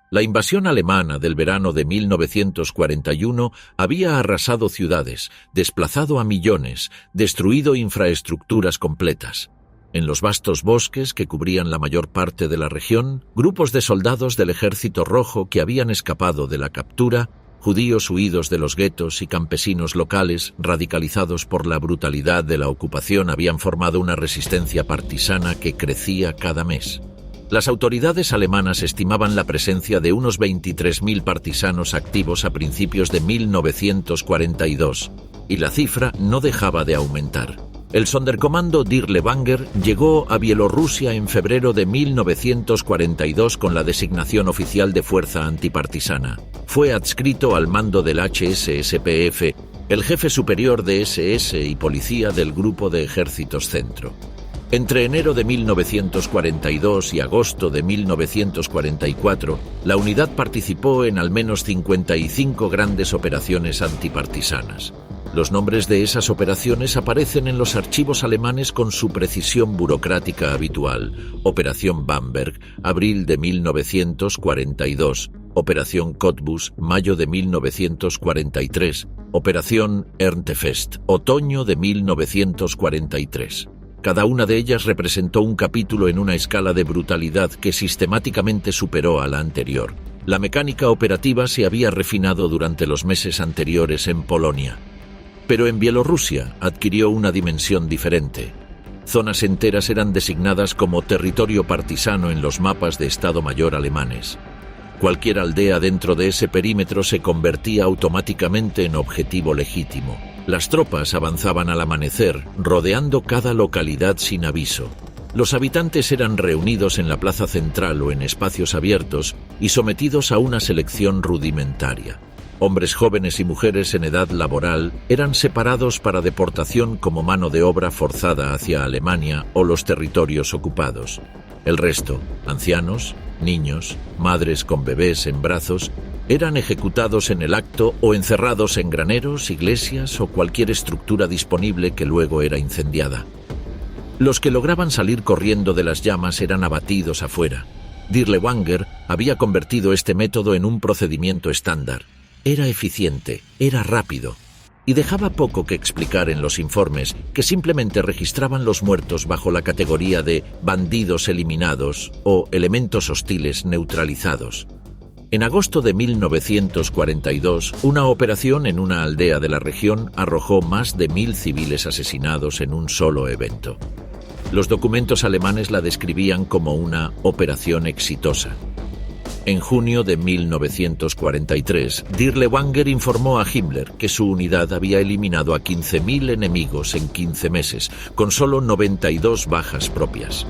La invasión alemana del verano de 1941 había arrasado ciudades, desplazado a millones, destruido infraestructuras completas. En los vastos bosques que cubrían la mayor parte de la región, grupos de soldados del Ejército Rojo que habían escapado de la captura, judíos huidos de los guetos y campesinos locales, radicalizados por la brutalidad de la ocupación, habían formado una resistencia partisana que crecía cada mes. Las autoridades alemanas estimaban la presencia de unos 23.000 partisanos activos a principios de 1942, y la cifra no dejaba de aumentar. El Sonderkommando Dirlewanger llegó a Bielorrusia en febrero de 1942 con la designación oficial de Fuerza Antipartisana. Fue adscrito al mando del HSSPF, el jefe superior de SS y policía del Grupo de Ejércitos Centro. Entre enero de 1942 y agosto de 1944, la unidad participó en al menos 55 grandes operaciones antipartisanas. Los nombres de esas operaciones aparecen en los archivos alemanes con su precisión burocrática habitual. Operación Bamberg, abril de 1942. Operación Cottbus, mayo de 1943. Operación Erntefest, otoño de 1943. Cada una de ellas representó un capítulo en una escala de brutalidad que sistemáticamente superó a la anterior. La mecánica operativa se había refinado durante los meses anteriores en Polonia. Pero en Bielorrusia adquirió una dimensión diferente. Zonas enteras eran designadas como territorio partisano en los mapas de Estado Mayor alemanes. Cualquier aldea dentro de ese perímetro se convertía automáticamente en objetivo legítimo. Las tropas avanzaban al amanecer, rodeando cada localidad sin aviso. Los habitantes eran reunidos en la plaza central o en espacios abiertos y sometidos a una selección rudimentaria. Hombres jóvenes y mujeres en edad laboral eran separados para deportación como mano de obra forzada hacia Alemania o los territorios ocupados. El resto, ancianos, niños, madres con bebés en brazos, eran ejecutados en el acto o encerrados en graneros, iglesias o cualquier estructura disponible que luego era incendiada. Los que lograban salir corriendo de las llamas eran abatidos afuera. Dirlewanger había convertido este método en un procedimiento estándar. Era eficiente, era rápido, y dejaba poco que explicar en los informes, que simplemente registraban los muertos bajo la categoría de bandidos eliminados o elementos hostiles neutralizados. En agosto de 1942, una operación en una aldea de la región arrojó más de 1000 civiles asesinados en un solo evento. Los documentos alemanes la describían como una operación exitosa. En junio de 1943, Dirlewanger informó a Himmler que su unidad había eliminado a 15.000 enemigos en 15 meses, con solo 92 bajas propias.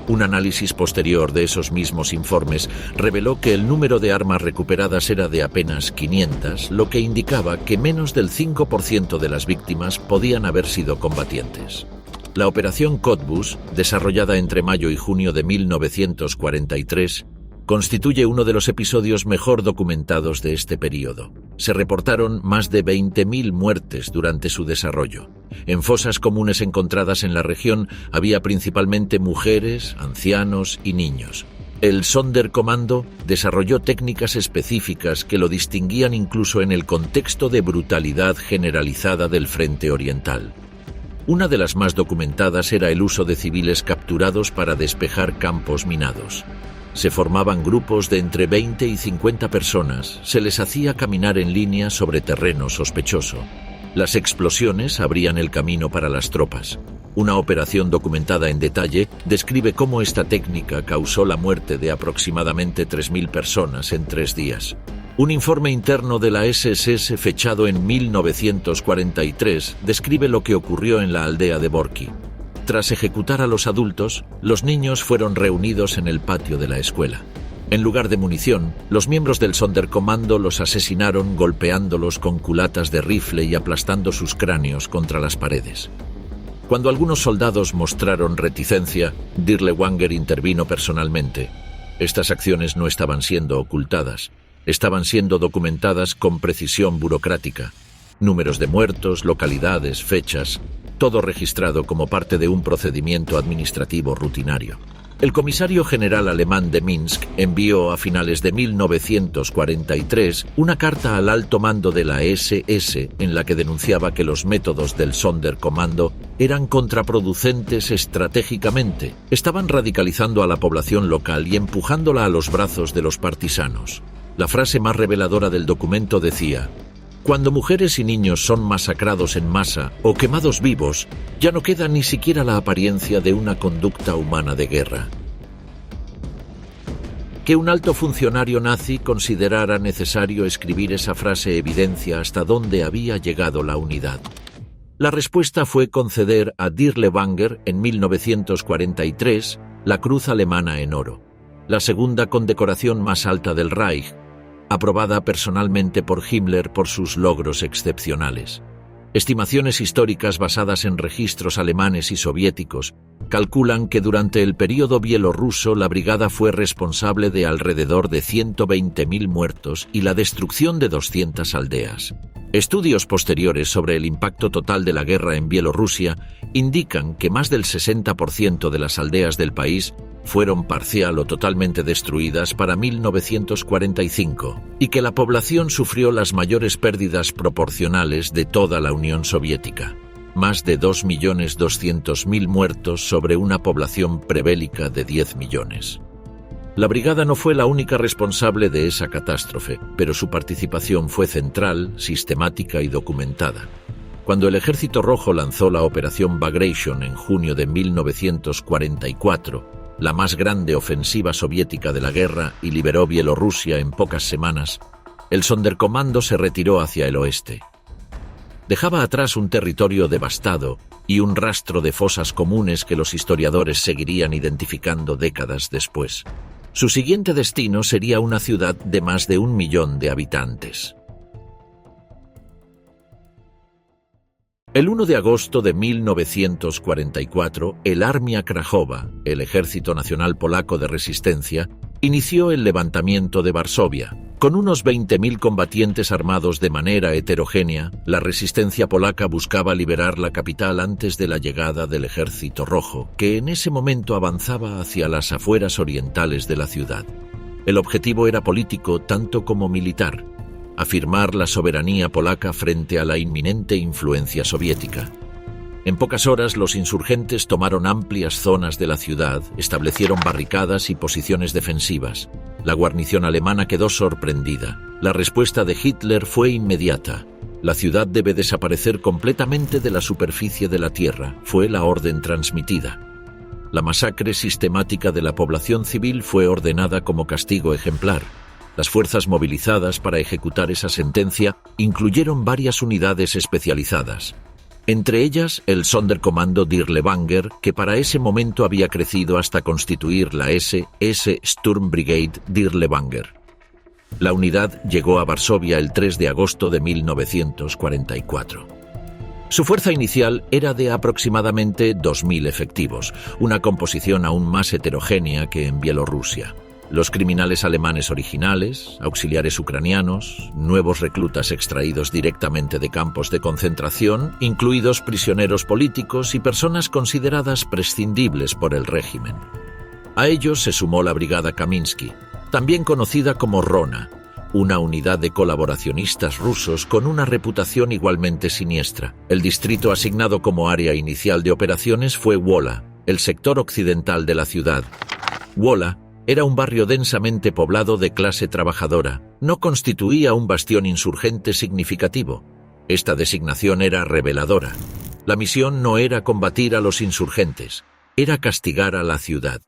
Un análisis posterior de esos mismos informes reveló que el número de armas recuperadas era de apenas 500, lo que indicaba que menos del 5% de las víctimas podían haber sido combatientes. La operación Cottbus, desarrollada entre mayo y junio de 1943, constituye uno de los episodios mejor documentados de este periodo. Se reportaron más de 20.000 muertes durante su desarrollo. En fosas comunes encontradas en la región había principalmente mujeres, ancianos y niños. El Sonderkommando desarrolló técnicas específicas que lo distinguían incluso en el contexto de brutalidad generalizada del Frente Oriental. Una de las más documentadas era el uso de civiles capturados para despejar campos minados. Se formaban grupos de entre 20 y 50 personas, se les hacía caminar en línea sobre terreno sospechoso. Las explosiones abrían el camino para las tropas. Una operación documentada en detalle describe cómo esta técnica causó la muerte de aproximadamente 3.000 personas en 3 días. Un informe interno de la SS fechado en 1943 describe lo que ocurrió en la aldea de Borki. Tras ejecutar a los adultos, los niños fueron reunidos en el patio de la escuela. En lugar de munición, los miembros del Sonderkommando los asesinaron golpeándolos con culatas de rifle y aplastando sus cráneos contra las paredes. Cuando algunos soldados mostraron reticencia, Dirlewanger intervino personalmente. Estas acciones no estaban siendo ocultadas, estaban siendo documentadas con precisión burocrática. Números de muertos, localidades, fechas, todo registrado como parte de un procedimiento administrativo rutinario. El comisario general alemán de Minsk envió a finales de 1943 una carta al alto mando de la SS en la que denunciaba que los métodos del Sonderkommando eran contraproducentes estratégicamente, estaban radicalizando a la población local y empujándola a los brazos de los partisanos. La frase más reveladora del documento decía: cuando mujeres y niños son masacrados en masa o quemados vivos, ya no queda ni siquiera la apariencia de una conducta humana de guerra. Que un alto funcionario nazi considerara necesario escribir esa frase evidencia hasta dónde había llegado la unidad. La respuesta fue conceder a Dirlewanger en 1943 la Cruz Alemana en oro, la segunda condecoración más alta del Reich, aprobada personalmente por Himmler por sus logros excepcionales. Estimaciones históricas basadas en registros alemanes y soviéticos calculan que durante el período bielorruso la brigada fue responsable de alrededor de 120.000 muertos y la destrucción de 200 aldeas. Estudios posteriores sobre el impacto total de la guerra en Bielorrusia indican que más del 60% de las aldeas del país fueron parcial o totalmente destruidas para 1945 y que la población sufrió las mayores pérdidas proporcionales de toda la Unión Soviética. Más de 2.200.000 muertos sobre una población prebélica de 10 millones. La brigada no fue la única responsable de esa catástrofe, pero su participación fue central, sistemática y documentada. Cuando el Ejército Rojo lanzó la Operación Bagration en junio de 1944, la más grande ofensiva soviética de la guerra, y liberó Bielorrusia en pocas semanas, el Sonderkommando se retiró hacia el oeste. Dejaba atrás un territorio devastado y un rastro de fosas comunes que los historiadores seguirían identificando décadas después. Su siguiente destino sería una ciudad de más de 1 millón de habitantes. El 1 de agosto de 1944, el Armia Krajowa, el Ejército Nacional Polaco de Resistencia, inició el levantamiento de Varsovia. Con unos 20.000 combatientes armados de manera heterogénea, la resistencia polaca buscaba liberar la capital antes de la llegada del Ejército Rojo, que en ese momento avanzaba hacia las afueras orientales de la ciudad. El objetivo era político tanto como militar: afirmar la soberanía polaca frente a la inminente influencia soviética. En pocas horas los insurgentes tomaron amplias zonas de la ciudad, establecieron barricadas y posiciones defensivas. La guarnición alemana quedó sorprendida. La respuesta de Hitler fue inmediata. La ciudad debe desaparecer completamente de la superficie de la tierra, fue la orden transmitida. La masacre sistemática de la población civil fue ordenada como castigo ejemplar. Las fuerzas movilizadas para ejecutar esa sentencia incluyeron varias unidades especializadas. Entre ellas, el Sonderkommando Dirlewanger, que para ese momento había crecido hasta constituir la SS Sturmbrigade Dirlewanger. La unidad llegó a Varsovia el 3 de agosto de 1944. Su fuerza inicial era de aproximadamente 2.000 efectivos, una composición aún más heterogénea que en Bielorrusia. Los criminales alemanes originales, auxiliares ucranianos, nuevos reclutas extraídos directamente de campos de concentración, incluidos prisioneros políticos y personas consideradas prescindibles por el régimen. A ellos se sumó la Brigada Kaminsky, también conocida como Rona, una unidad de colaboracionistas rusos con una reputación igualmente siniestra. El distrito asignado como área inicial de operaciones fue Wola, el sector occidental de la ciudad. Wola era un barrio densamente poblado de clase trabajadora. No constituía un bastión insurgente significativo. Esta designación era reveladora. La misión no era combatir a los insurgentes, era castigar a la ciudad.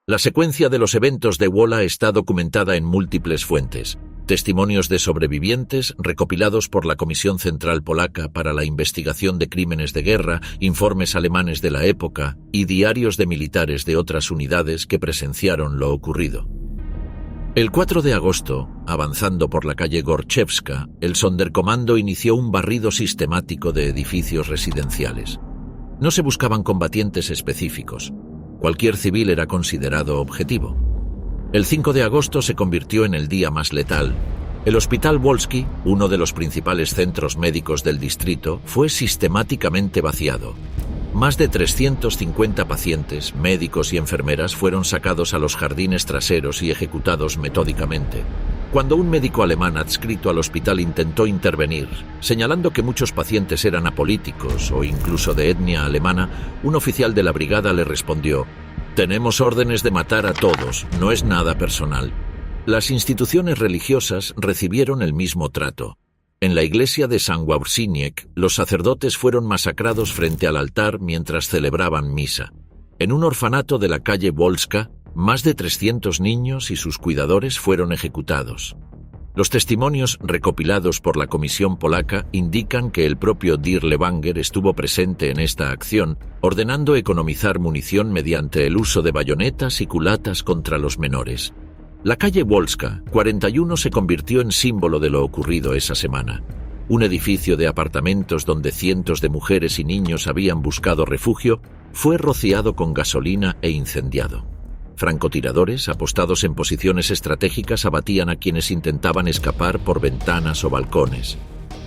La secuencia de los eventos de Wola está documentada en múltiples fuentes. Testimonios de sobrevivientes recopilados por la Comisión Central Polaca para la Investigación de Crímenes de Guerra, informes alemanes de la época y diarios de militares de otras unidades que presenciaron lo ocurrido. El 4 de agosto, avanzando por la calle Gorchevska, el Sonderkommando inició un barrido sistemático de edificios residenciales. No se buscaban combatientes específicos. Cualquier civil era considerado objetivo. El 5 de agosto se convirtió en el día más letal. El Hospital Wolski, uno de los principales centros médicos del distrito, fue sistemáticamente vaciado. Más de 350 pacientes, médicos y enfermeras fueron sacados a los jardines traseros y ejecutados metódicamente. Cuando un médico alemán adscrito al hospital intentó intervenir, señalando que muchos pacientes eran apolíticos o incluso de etnia alemana, un oficial de la brigada le respondió: «Tenemos órdenes de matar a todos, no es nada personal». Las instituciones religiosas recibieron el mismo trato. En la iglesia de San Wawrzyniec, los sacerdotes fueron masacrados frente al altar mientras celebraban misa. En un orfanato de la calle Wolska, más de 300 niños y sus cuidadores fueron ejecutados. Los testimonios recopilados por la Comisión Polaca indican que el propio Dirlewanger estuvo presente en esta acción, ordenando economizar munición mediante el uso de bayonetas y culatas contra los menores. La calle Wolska 41 se convirtió en símbolo de lo ocurrido esa semana. Un edificio de apartamentos donde cientos de mujeres y niños habían buscado refugio fue rociado con gasolina e incendiado. Francotiradores, apostados en posiciones estratégicas, abatían a quienes intentaban escapar por ventanas o balcones.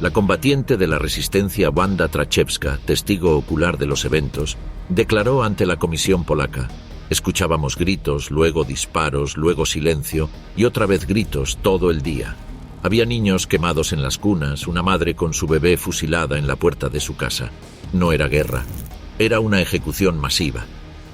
La combatiente de la resistencia Wanda Trachewska, testigo ocular de los eventos, declaró ante la Comisión Polaca: «Escuchábamos gritos, luego disparos, luego silencio y otra vez gritos todo el día. Había niños quemados en las cunas, una madre con su bebé fusilada en la puerta de su casa. No era guerra, era una ejecución masiva».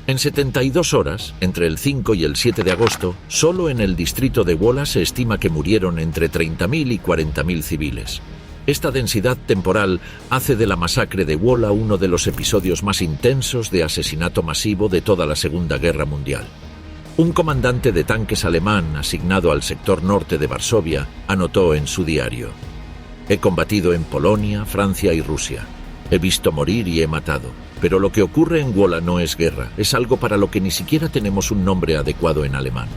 En 72 horas, entre el 5 y el 7 de agosto, solo en el distrito de Wola se estima que murieron entre 30.000 y 40.000 civiles. Esta densidad temporal hace de la masacre de Wola uno de los episodios más intensos de asesinato masivo de toda la Segunda Guerra Mundial. Un comandante de tanques alemán asignado al sector norte de Varsovia anotó en su diario: «He combatido en Polonia, Francia y Rusia. He visto morir y he matado. Pero lo que ocurre en Wola no es guerra, es algo para lo que ni siquiera tenemos un nombre adecuado en alemán».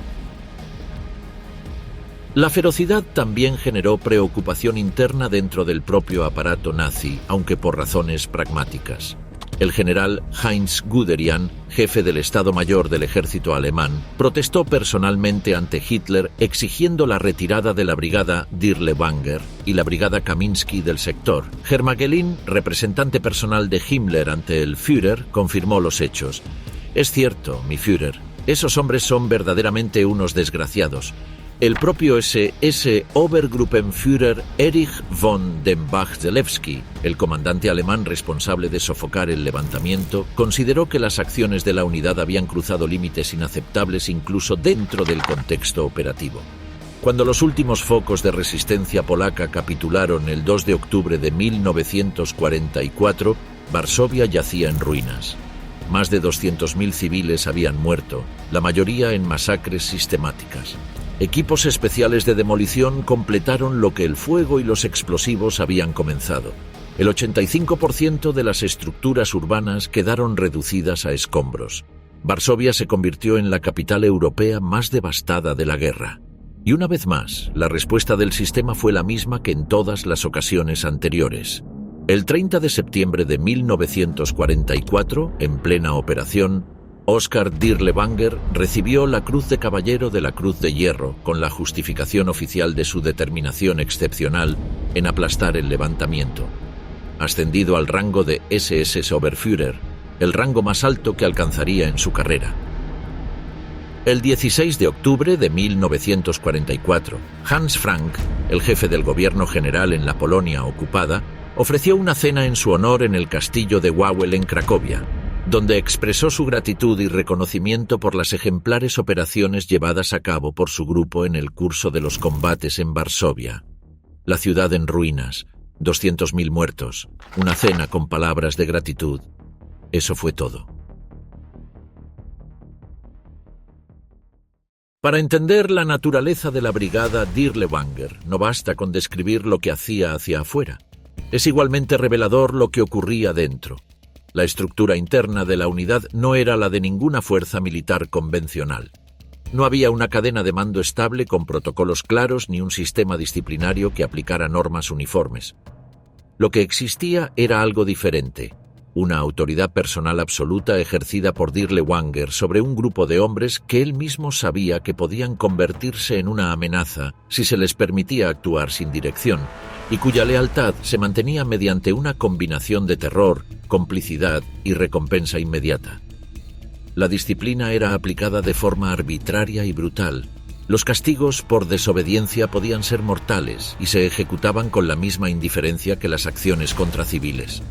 La ferocidad también generó preocupación interna dentro del propio aparato nazi, aunque por razones pragmáticas. El general Heinz Guderian, jefe del Estado Mayor del ejército alemán, protestó personalmente ante Hitler exigiendo la retirada de la brigada Dirlewanger y la brigada Kaminsky del sector. Hermagelin, representante personal de Himmler ante el Führer, confirmó los hechos. «Es cierto, mi Führer, esos hombres son verdaderamente unos desgraciados. El propio SS Obergruppenführer Erich von dem Bach-Zelewski, el comandante alemán responsable de sofocar el levantamiento, consideró que las acciones de la unidad habían cruzado límites inaceptables incluso dentro del contexto operativo. Cuando los últimos focos de resistencia polaca capitularon el 2 de octubre de 1944, Varsovia yacía en ruinas. Más de 200.000 civiles habían muerto, la mayoría en masacres sistemáticas. Equipos especiales de demolición completaron lo que el fuego y los explosivos habían comenzado. El 85% de las estructuras urbanas quedaron reducidas a escombros. Varsovia se convirtió en la capital europea más devastada de la guerra. Y una vez más, la respuesta del sistema fue la misma que en todas las ocasiones anteriores. El 30 de septiembre de 1944, en plena operación, Oskar Dirlewanger recibió la Cruz de Caballero de la Cruz de Hierro con la justificación oficial de su determinación excepcional en aplastar el levantamiento. Ascendido al rango de SS Oberführer, el rango más alto que alcanzaría en su carrera. El 16 de octubre de 1944, Hans Frank, el jefe del gobierno general en la Polonia ocupada, ofreció una cena en su honor en el castillo de Wawel en Cracovia, donde expresó su gratitud y reconocimiento por las ejemplares operaciones llevadas a cabo por su grupo en el curso de los combates en Varsovia. La ciudad en ruinas, 200.000 muertos, una cena con palabras de gratitud. Eso fue todo. Para entender la naturaleza de la brigada Dirlewanger, no basta con describir lo que hacía hacia afuera. Es igualmente revelador lo que ocurría dentro. La estructura interna de la unidad no era la de ninguna fuerza militar convencional. No había una cadena de mando estable con protocolos claros ni un sistema disciplinario que aplicara normas uniformes. Lo que existía era algo diferente, una autoridad personal absoluta ejercida por Dirlewanger sobre un grupo de hombres que él mismo sabía que podían convertirse en una amenaza si se les permitía actuar sin dirección, y cuya lealtad se mantenía mediante una combinación de terror, complicidad y recompensa inmediata. La disciplina era aplicada de forma arbitraria y brutal. Los castigos por desobediencia podían ser mortales y se ejecutaban con la misma indiferencia que las acciones contra civiles.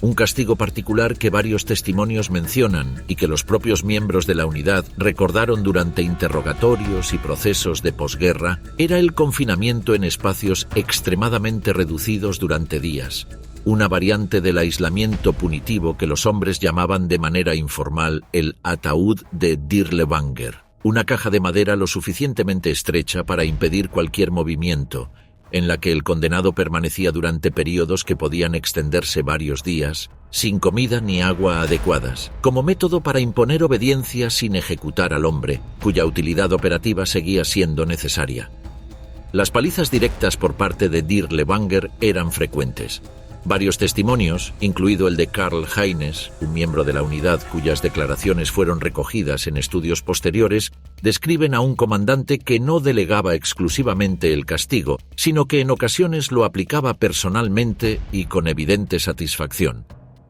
Un castigo particular que varios testimonios mencionan y que los propios miembros de la unidad recordaron durante interrogatorios y procesos de posguerra era el confinamiento en espacios extremadamente reducidos durante días, una variante del aislamiento punitivo que los hombres llamaban de manera informal el ataúd de Dirlewanger, una caja de madera lo suficientemente estrecha para impedir cualquier movimiento, en la que el condenado permanecía durante períodos que podían extenderse varios días, sin comida ni agua adecuadas, como método para imponer obediencia sin ejecutar al hombre, cuya utilidad operativa seguía siendo necesaria. Las palizas directas por parte de Dirlewanger eran frecuentes. Varios testimonios, incluido el de Karl Heines, un miembro de la unidad cuyas declaraciones fueron recogidas en estudios posteriores, describen a un comandante que no delegaba exclusivamente el castigo, sino que en ocasiones lo aplicaba personalmente y con evidente satisfacción.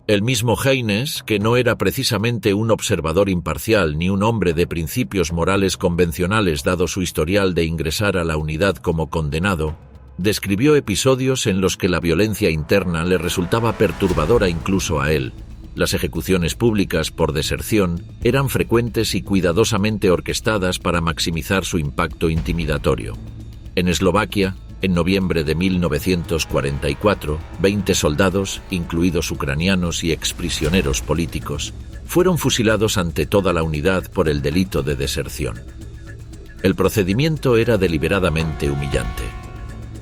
El mismo Heines, que no era precisamente un observador imparcial ni un hombre de principios morales convencionales dado su historial de ingresar a la unidad como condenado, describió episodios en los que la violencia interna le resultaba perturbadora incluso a él. Las ejecuciones públicas por deserción eran frecuentes y cuidadosamente orquestadas para maximizar su impacto intimidatorio. En Eslovaquia, en noviembre de 1944, 20 soldados, incluidos ucranianos y exprisioneros políticos, fueron fusilados ante toda la unidad por el delito de deserción. El procedimiento era deliberadamente humillante.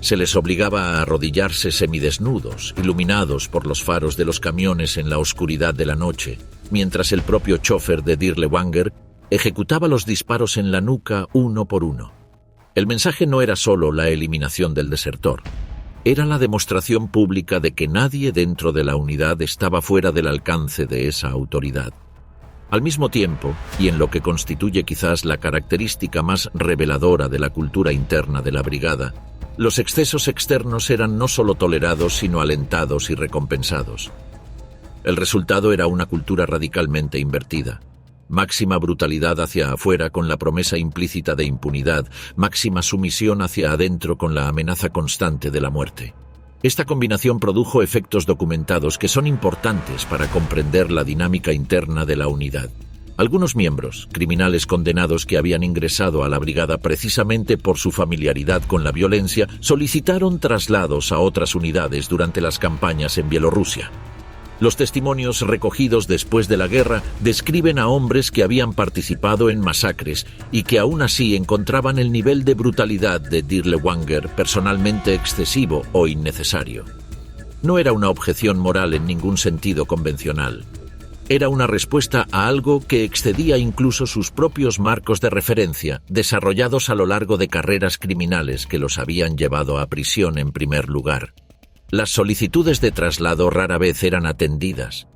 Se les obligaba a arrodillarse semidesnudos, iluminados por los faros de los camiones en la oscuridad de la noche, mientras el propio chofer de Dirlewanger ejecutaba los disparos en la nuca uno por uno. El mensaje no era solo la eliminación del desertor, era la demostración pública de que nadie dentro de la unidad estaba fuera del alcance de esa autoridad. Al mismo tiempo, y en lo que constituye quizás la característica más reveladora de la cultura interna de la brigada, los excesos externos eran no solo tolerados, sino alentados y recompensados. El resultado era una cultura radicalmente invertida. máxima brutalidad hacia afuera con la promesa implícita de impunidad, máxima sumisión hacia adentro con la amenaza constante de la muerte. Esta combinación produjo efectos documentados que son importantes para comprender la dinámica interna de la unidad. Algunos miembros, criminales condenados que habían ingresado a la brigada precisamente por su familiaridad con la violencia, solicitaron traslados a otras unidades durante las campañas en Bielorrusia. Los testimonios recogidos después de la guerra describen a hombres que habían participado en masacres y que aún así encontraban el nivel de brutalidad de Dirlewanger personalmente excesivo o innecesario. No era una objeción moral en ningún sentido convencional. Era una respuesta a algo que excedía incluso sus propios marcos de referencia, desarrollados a lo largo de carreras criminales que los habían llevado a prisión en primer lugar. Las solicitudes de traslado rara vez eran atendidas.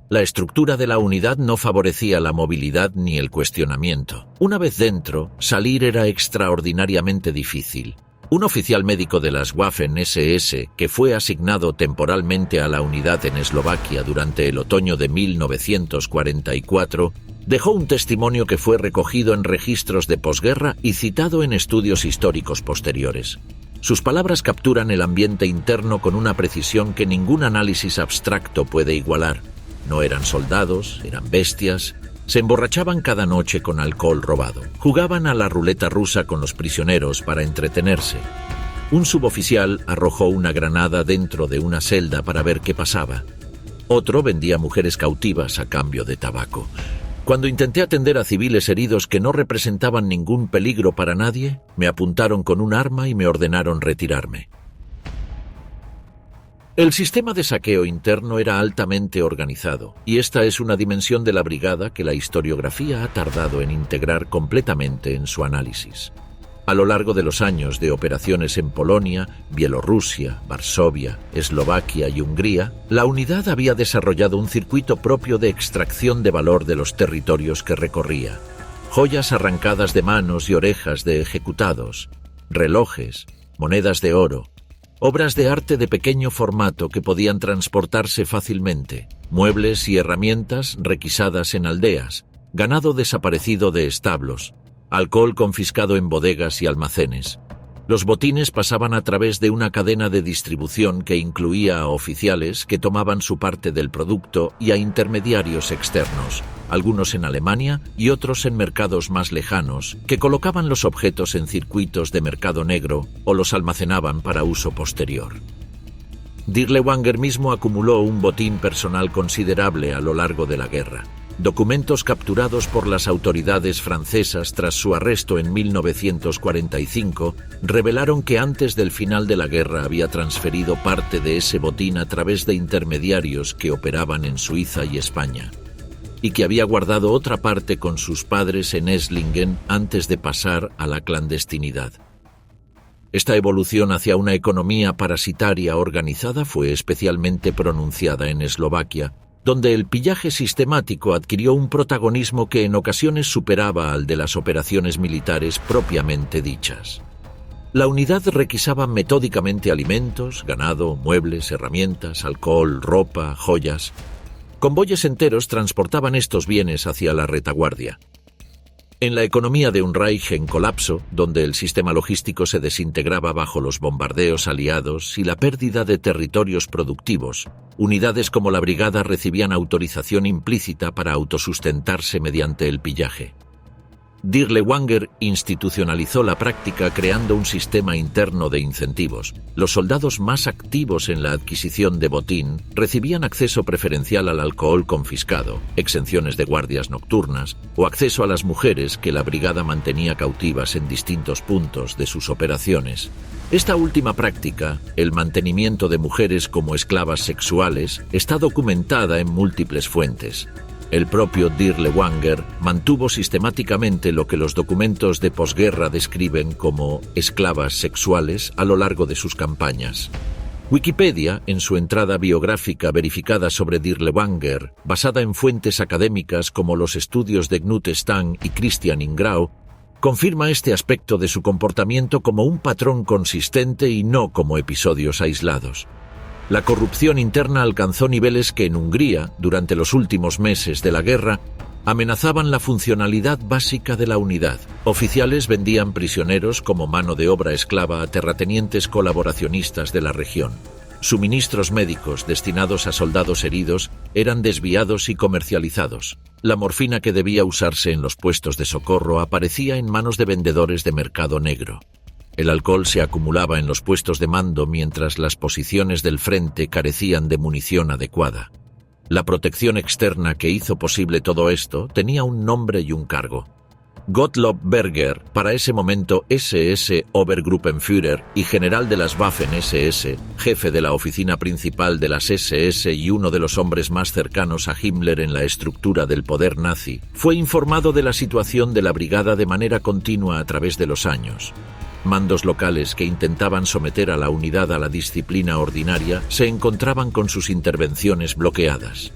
La estructura de la unidad no favorecía la movilidad ni el cuestionamiento. Una vez dentro, salir era extraordinariamente difícil. Un oficial médico de las Waffen-SS, que fue asignado temporalmente a la unidad en Eslovaquia durante el otoño de 1944, dejó un testimonio que fue recogido en registros de posguerra y citado en estudios históricos posteriores. Sus palabras capturan el ambiente interno con una precisión que ningún análisis abstracto puede igualar. No eran soldados, eran bestias. Se emborrachaban cada noche con alcohol robado. Jugaban a la ruleta rusa con los prisioneros para entretenerse. Un suboficial arrojó una granada dentro de una celda para ver qué pasaba. Otro vendía mujeres cautivas a cambio de tabaco. Cuando intenté atender a civiles heridos que no representaban ningún peligro para nadie, me apuntaron con un arma y me ordenaron retirarme. El sistema de saqueo interno era altamente organizado, y esta es una dimensión de la brigada que la historiografía ha tardado en integrar completamente en su análisis. A lo largo de los años de operaciones en Polonia, Bielorrusia, Varsovia, Eslovaquia y Hungría, la unidad había desarrollado un circuito propio de extracción de valor de los territorios que recorría. Joyas arrancadas de manos y orejas de ejecutados, relojes, monedas de oro, obras de arte de pequeño formato que podían transportarse fácilmente, muebles y herramientas requisadas en aldeas, ganado desaparecido de establos, alcohol confiscado en bodegas y almacenes. Los botines pasaban a través de una cadena de distribución que incluía a oficiales que tomaban su parte del producto y a intermediarios externos, algunos en Alemania y otros en mercados más lejanos, que colocaban los objetos en circuitos de mercado negro o los almacenaban para uso posterior. Dirlewanger mismo acumuló un botín personal considerable a lo largo de la guerra. Documentos capturados por las autoridades francesas tras su arresto en 1945 revelaron que antes del final de la guerra había transferido parte de ese botín a través de intermediarios que operaban en Suiza y España, y que había guardado otra parte con sus padres en Esslingen antes de pasar a la clandestinidad. Esta evolución hacia una economía parasitaria organizada fue especialmente pronunciada en Eslovaquia, donde el pillaje sistemático adquirió un protagonismo que en ocasiones superaba al de las operaciones militares propiamente dichas. La unidad requisaba metódicamente alimentos, ganado, muebles, herramientas, alcohol, ropa, joyas. Convoyes enteros transportaban estos bienes hacia la retaguardia. En la economía de un Reich en colapso, donde el sistema logístico se desintegraba bajo los bombardeos aliados y la pérdida de territorios productivos, unidades como la brigada recibían autorización implícita para autosustentarse mediante el pillaje. Dirlewanger institucionalizó la práctica creando un sistema interno de incentivos. Los soldados más activos en la adquisición de botín recibían acceso preferencial al alcohol confiscado, exenciones de guardias nocturnas o acceso a las mujeres que la brigada mantenía cautivas en distintos puntos de sus operaciones. Esta última práctica, el mantenimiento de mujeres como esclavas sexuales, está documentada en múltiples fuentes. El propio Dirlewanger mantuvo sistemáticamente lo que los documentos de posguerra describen como esclavas sexuales a lo largo de sus campañas. Wikipedia, en su entrada biográfica verificada sobre Dirlewanger, basada en fuentes académicas como los estudios de Knut Stang y Christian Ingrao, confirma este aspecto de su comportamiento como un patrón consistente y no como episodios aislados. La corrupción interna alcanzó niveles que en Hungría, durante los últimos meses de la guerra, Amenazaban la funcionalidad básica de la unidad. Oficiales vendían prisioneros como mano de obra esclava a terratenientes colaboracionistas de la región. Suministros médicos destinados a soldados heridos eran desviados y comercializados. La morfina que debía usarse en los puestos de socorro aparecía en manos de vendedores de mercado negro. El alcohol se acumulaba en los puestos de mando mientras las posiciones del frente carecían de munición adecuada. La protección externa que hizo posible todo esto tenía un nombre y un cargo. Gottlob Berger, para ese momento SS Obergruppenführer y general de las Waffen-SS, jefe de la oficina principal de las SS y uno de los hombres más cercanos a Himmler en la estructura del poder nazi, fue informado de la situación de la brigada de manera continua a través de los años. Mandos locales que intentaban someter a la unidad a la disciplina ordinaria se encontraban con sus intervenciones bloqueadas.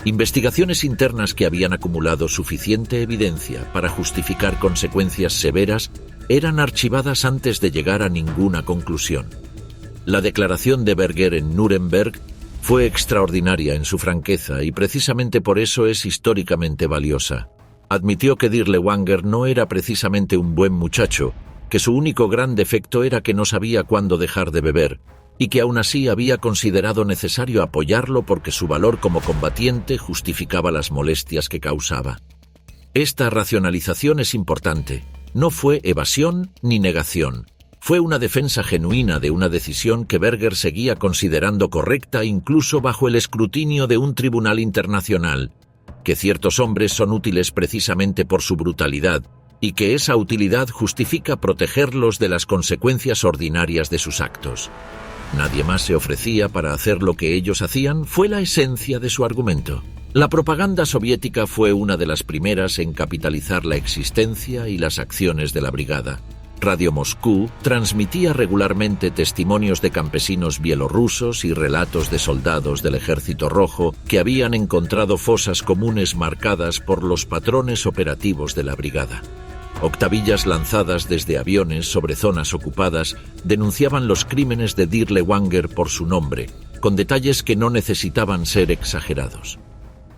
Investigaciones internas que habían acumulado suficiente evidencia para justificar consecuencias severas eran archivadas antes de llegar a ninguna conclusión. La declaración de Berger en Nuremberg fue extraordinaria en su franqueza y precisamente por eso es históricamente valiosa. Admitió que Dirlewanger no era precisamente un buen muchacho, que su único gran defecto era que no sabía cuándo dejar de beber, y que aún así había considerado necesario apoyarlo porque su valor como combatiente justificaba las molestias que causaba. Esta racionalización es importante. No fue evasión ni negación. Fue una defensa genuina de una decisión que Berger seguía considerando correcta incluso bajo el escrutinio de un tribunal internacional, que ciertos hombres son útiles precisamente por su brutalidad, y que esa utilidad justifica protegerlos de las consecuencias ordinarias de sus actos. Nadie más se ofrecía para hacer lo que ellos hacían, fue la esencia de su argumento. La propaganda soviética fue una de las primeras en capitalizar la existencia y las acciones de la brigada. Radio Moscú transmitía regularmente testimonios de campesinos bielorrusos y relatos de soldados del Ejército Rojo que habían encontrado fosas comunes marcadas por los patrones operativos de la brigada. Octavillas lanzadas desde aviones sobre zonas ocupadas denunciaban los crímenes de Dirlewanger por su nombre, con detalles que no necesitaban ser exagerados.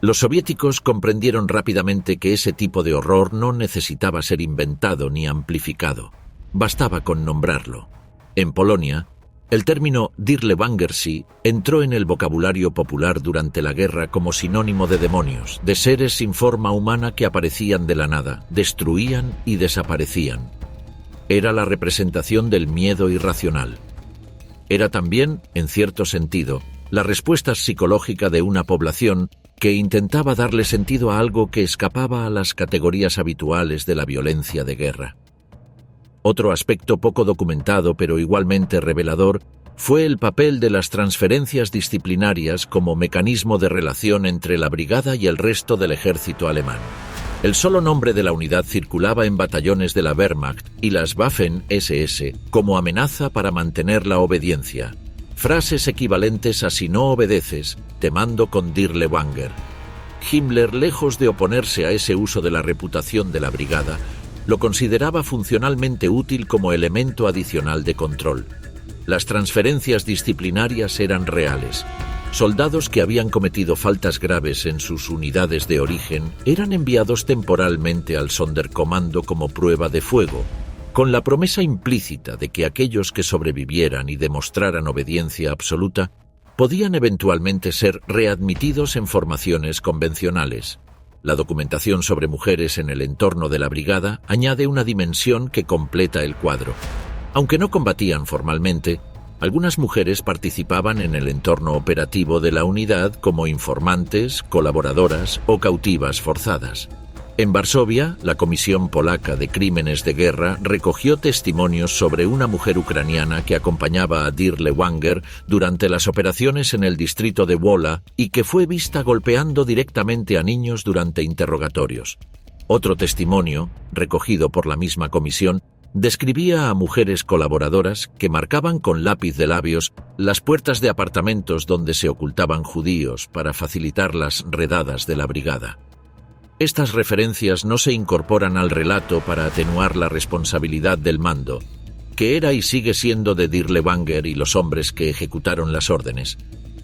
Los soviéticos comprendieron rápidamente que ese tipo de horror no necesitaba ser inventado ni amplificado. Bastaba con nombrarlo. En Polonia, el término Dirlewangersy entró en el vocabulario popular durante la guerra como sinónimo de demonios, de seres sin forma humana que aparecían de la nada, destruían y desaparecían. Era la representación del miedo irracional. Era también, en cierto sentido, la respuesta psicológica de una población que intentaba darle sentido a algo que escapaba a las categorías habituales de la violencia de guerra. Otro aspecto poco documentado pero igualmente revelador fue el papel de las transferencias disciplinarias como mecanismo de relación entre la brigada y el resto del ejército alemán. El solo nombre de la unidad circulaba en batallones de la Wehrmacht y las Waffen-SS como amenaza para mantener la obediencia. Frases equivalentes a "si no obedeces, te mando con Dirlewanger". Himmler, lejos de oponerse a ese uso de la reputación de la brigada, lo consideraba funcionalmente útil como elemento adicional de control. Las transferencias disciplinarias eran reales. Soldados que habían cometido faltas graves en sus unidades de origen eran enviados temporalmente al Sonderkommando como prueba de fuego, con la promesa implícita de que aquellos que sobrevivieran y demostraran obediencia absoluta podían eventualmente ser readmitidos en formaciones convencionales. La documentación sobre mujeres en el entorno de la brigada añade una dimensión que completa el cuadro. Aunque no combatían formalmente, algunas mujeres participaban en el entorno operativo de la unidad como informantes, colaboradoras o cautivas forzadas. En Varsovia, la Comisión Polaca de Crímenes de Guerra recogió testimonios sobre una mujer ucraniana que acompañaba a Dirlewanger durante las operaciones en el distrito de Wola y que fue vista golpeando directamente a niños durante interrogatorios. Otro testimonio, recogido por la misma comisión, describía a mujeres colaboradoras que marcaban con lápiz de labios las puertas de apartamentos donde se ocultaban judíos para facilitar las redadas de la brigada. Estas referencias no se incorporan al relato para atenuar la responsabilidad del mando, que era y sigue siendo de Dirlewanger y los hombres que ejecutaron las órdenes.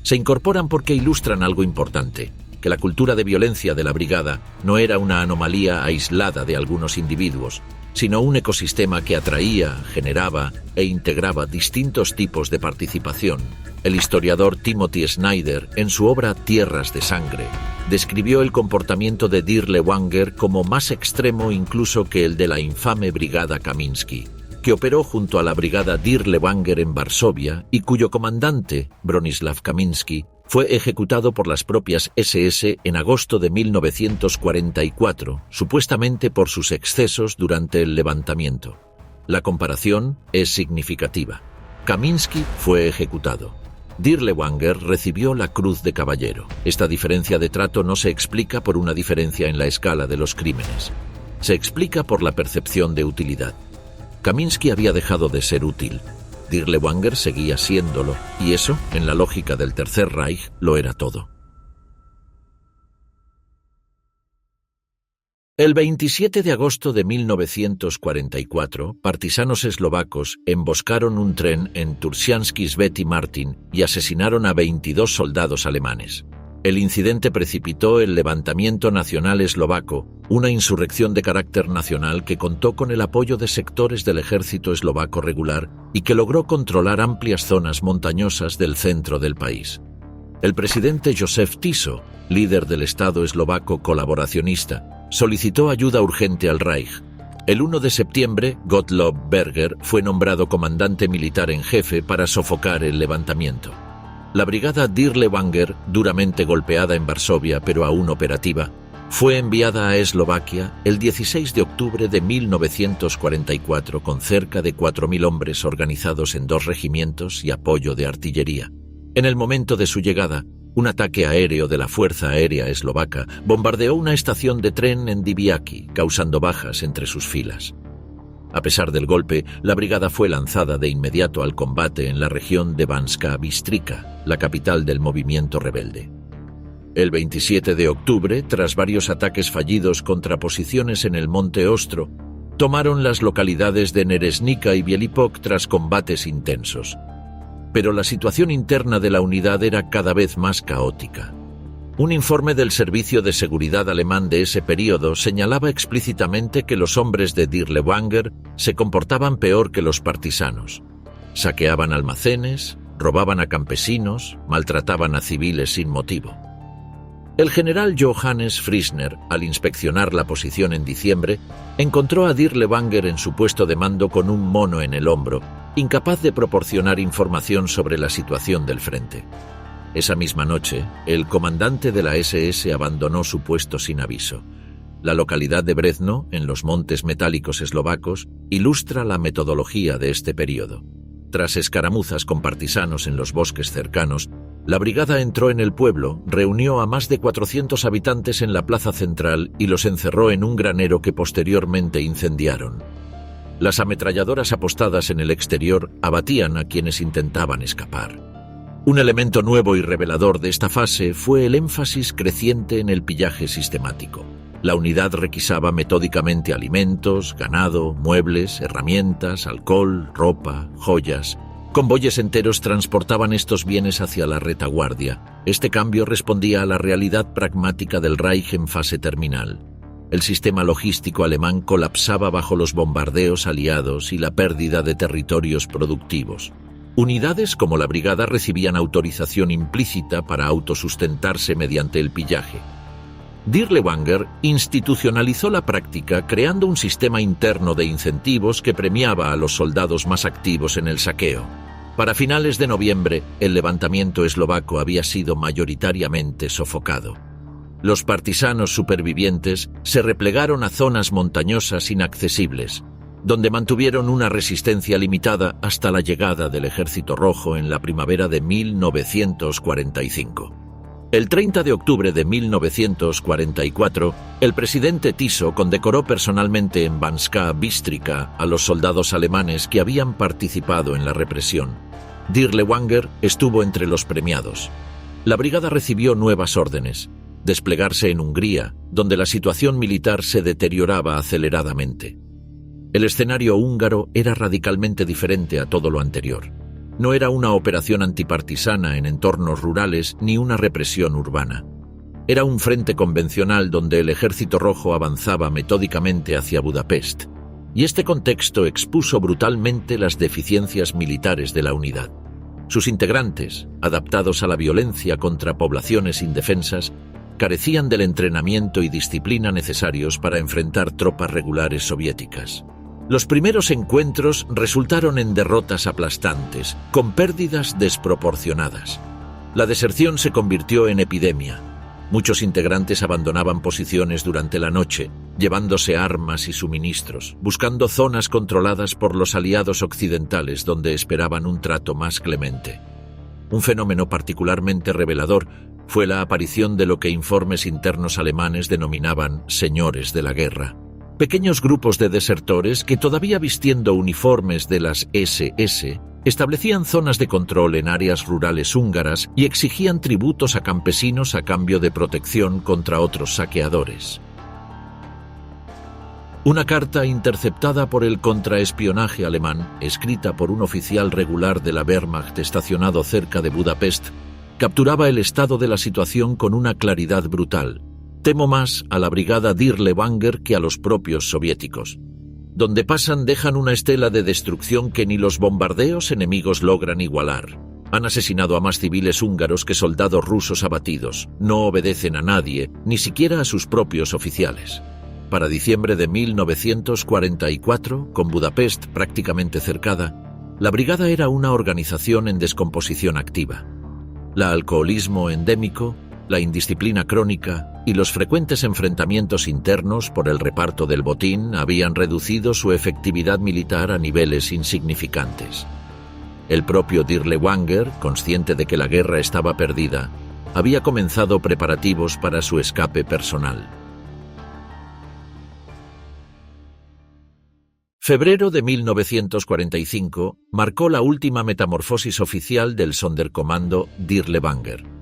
Se incorporan porque ilustran algo importante, que la cultura de violencia de la brigada no era una anomalía aislada de algunos individuos, sino un ecosistema que atraía, generaba e integraba distintos tipos de participación. El historiador Timothy Snyder, en su obra Tierras de Sangre, describió el comportamiento de Dirlewanger como más extremo incluso que el de la infame Brigada Kamiński, que operó junto a la Brigada Dirlewanger en Varsovia y cuyo comandante, Bronisław Kamiński, fue ejecutado por las propias SS en agosto de 1944, supuestamente por sus excesos durante el levantamiento. La comparación es significativa. Kamiński fue ejecutado. Dirlewanger recibió la Cruz de Caballero. Esta diferencia de trato no se explica por una diferencia en la escala de los crímenes. Se explica por la percepción de utilidad. Kamiński había dejado de ser útil. Dirlewanger seguía siéndolo, y eso, en la lógica del Tercer Reich, lo era todo. El 27 de agosto de 1944, partisanos eslovacos emboscaron un tren en Turcianski Sveti Martin y asesinaron a 22 soldados alemanes. El incidente precipitó el levantamiento nacional eslovaco, una insurrección de carácter nacional que contó con el apoyo de sectores del ejército eslovaco regular y que logró controlar amplias zonas montañosas del centro del país. El presidente Józef Tiso, líder del Estado eslovaco colaboracionista, solicitó ayuda urgente al Reich. El 1 de septiembre, Gottlob Berger fue nombrado comandante militar en jefe para sofocar el levantamiento. La brigada Dirlewanger, duramente golpeada en Varsovia pero aún operativa, fue enviada a Eslovaquia el 16 de octubre de 1944 con cerca de 4.000 hombres organizados en 2 regimientos y apoyo de artillería. En el momento de su llegada, un ataque aéreo de la Fuerza Aérea Eslovaca bombardeó una estación de tren en Diviaki, causando bajas entre sus filas. A pesar del golpe, la brigada fue lanzada de inmediato al combate en la región de Banska Bystrica, la capital del movimiento rebelde. El 27 de octubre, tras varios ataques fallidos contra posiciones en el Monte Ostro, tomaron las localidades de Neresnica y Bielipok tras combates intensos. Pero la situación interna de la unidad era cada vez más caótica. Un informe del Servicio de Seguridad alemán de ese período señalaba explícitamente que los hombres de Dirlewanger se comportaban peor que los partisanos. Saqueaban almacenes, robaban a campesinos, maltrataban a civiles sin motivo. El general Johannes Friesner, al inspeccionar la posición en diciembre, encontró a Dirlewanger en su puesto de mando con un mono en el hombro, incapaz de proporcionar información sobre la situación del frente. Esa misma noche, el comandante de la SS abandonó su puesto sin aviso. La localidad de Brezno, en los Montes Metálicos eslovacos, ilustra la metodología de este período. Tras escaramuzas con partisanos en los bosques cercanos, la brigada entró en el pueblo, reunió a más de 400 habitantes en la plaza central y los encerró en un granero que posteriormente incendiaron. Las ametralladoras apostadas en el exterior abatían a quienes intentaban escapar. Un elemento nuevo y revelador de esta fase fue el énfasis creciente en el pillaje sistemático. La unidad requisaba metódicamente alimentos, ganado, muebles, herramientas, alcohol, ropa, joyas. Convoyes enteros transportaban estos bienes hacia la retaguardia. Este cambio respondía a la realidad pragmática del Reich en fase terminal. El sistema logístico alemán colapsaba bajo los bombardeos aliados y la pérdida de territorios productivos. Unidades como la brigada recibían autorización implícita para autosustentarse mediante el pillaje. Dirlewanger institucionalizó la práctica creando un sistema interno de incentivos que premiaba a los soldados más activos en el saqueo. Para finales de noviembre, el levantamiento eslovaco había sido mayoritariamente sofocado. Los partisanos supervivientes se replegaron a zonas montañosas inaccesibles, donde mantuvieron una resistencia limitada hasta la llegada del Ejército Rojo en la primavera de 1945. El 30 de octubre de 1944, el presidente Tiso condecoró personalmente en Banska Bystrica a los soldados alemanes que habían participado en la represión. Dirlewanger estuvo entre los premiados. La brigada recibió nuevas órdenes: desplegarse en Hungría, donde la situación militar se deterioraba aceleradamente. El escenario húngaro era radicalmente diferente a todo lo anterior. No era una operación antipartisana en entornos rurales ni una represión urbana. Era un frente convencional donde el Ejército Rojo avanzaba metódicamente hacia Budapest, y este contexto expuso brutalmente las deficiencias militares de la unidad. Sus integrantes, adaptados a la violencia contra poblaciones indefensas, carecían del entrenamiento y disciplina necesarios para enfrentar tropas regulares soviéticas. Los primeros encuentros resultaron en derrotas aplastantes, con pérdidas desproporcionadas. La deserción se convirtió en epidemia. Muchos integrantes abandonaban posiciones durante la noche, llevándose armas y suministros, buscando zonas controladas por los aliados occidentales donde esperaban un trato más clemente. Un fenómeno particularmente revelador fue la aparición de lo que informes internos alemanes denominaban señores de la guerra. Pequeños grupos de desertores que, todavía vistiendo uniformes de las SS, establecían zonas de control en áreas rurales húngaras y exigían tributos a campesinos a cambio de protección contra otros saqueadores. Una carta interceptada por el contraespionaje alemán, escrita por un oficial regular de la Wehrmacht estacionado cerca de Budapest, capturaba el estado de la situación con una claridad brutal. Temo más a la brigada Dirlewanger que a los propios soviéticos. Donde pasan dejan una estela de destrucción que ni los bombardeos enemigos logran igualar. Han asesinado a más civiles húngaros que soldados rusos abatidos. No obedecen a nadie, ni siquiera a sus propios oficiales. Para diciembre de 1944, con Budapest prácticamente cercada, la brigada era una organización en descomposición activa. El alcoholismo endémico, la indisciplina crónica y los frecuentes enfrentamientos internos por el reparto del botín habían reducido su efectividad militar a niveles insignificantes. El propio Dirlewanger, consciente de que la guerra estaba perdida, había comenzado preparativos para su escape personal. Febrero de 1945 marcó la última metamorfosis oficial del Sonderkommando Dirlewanger.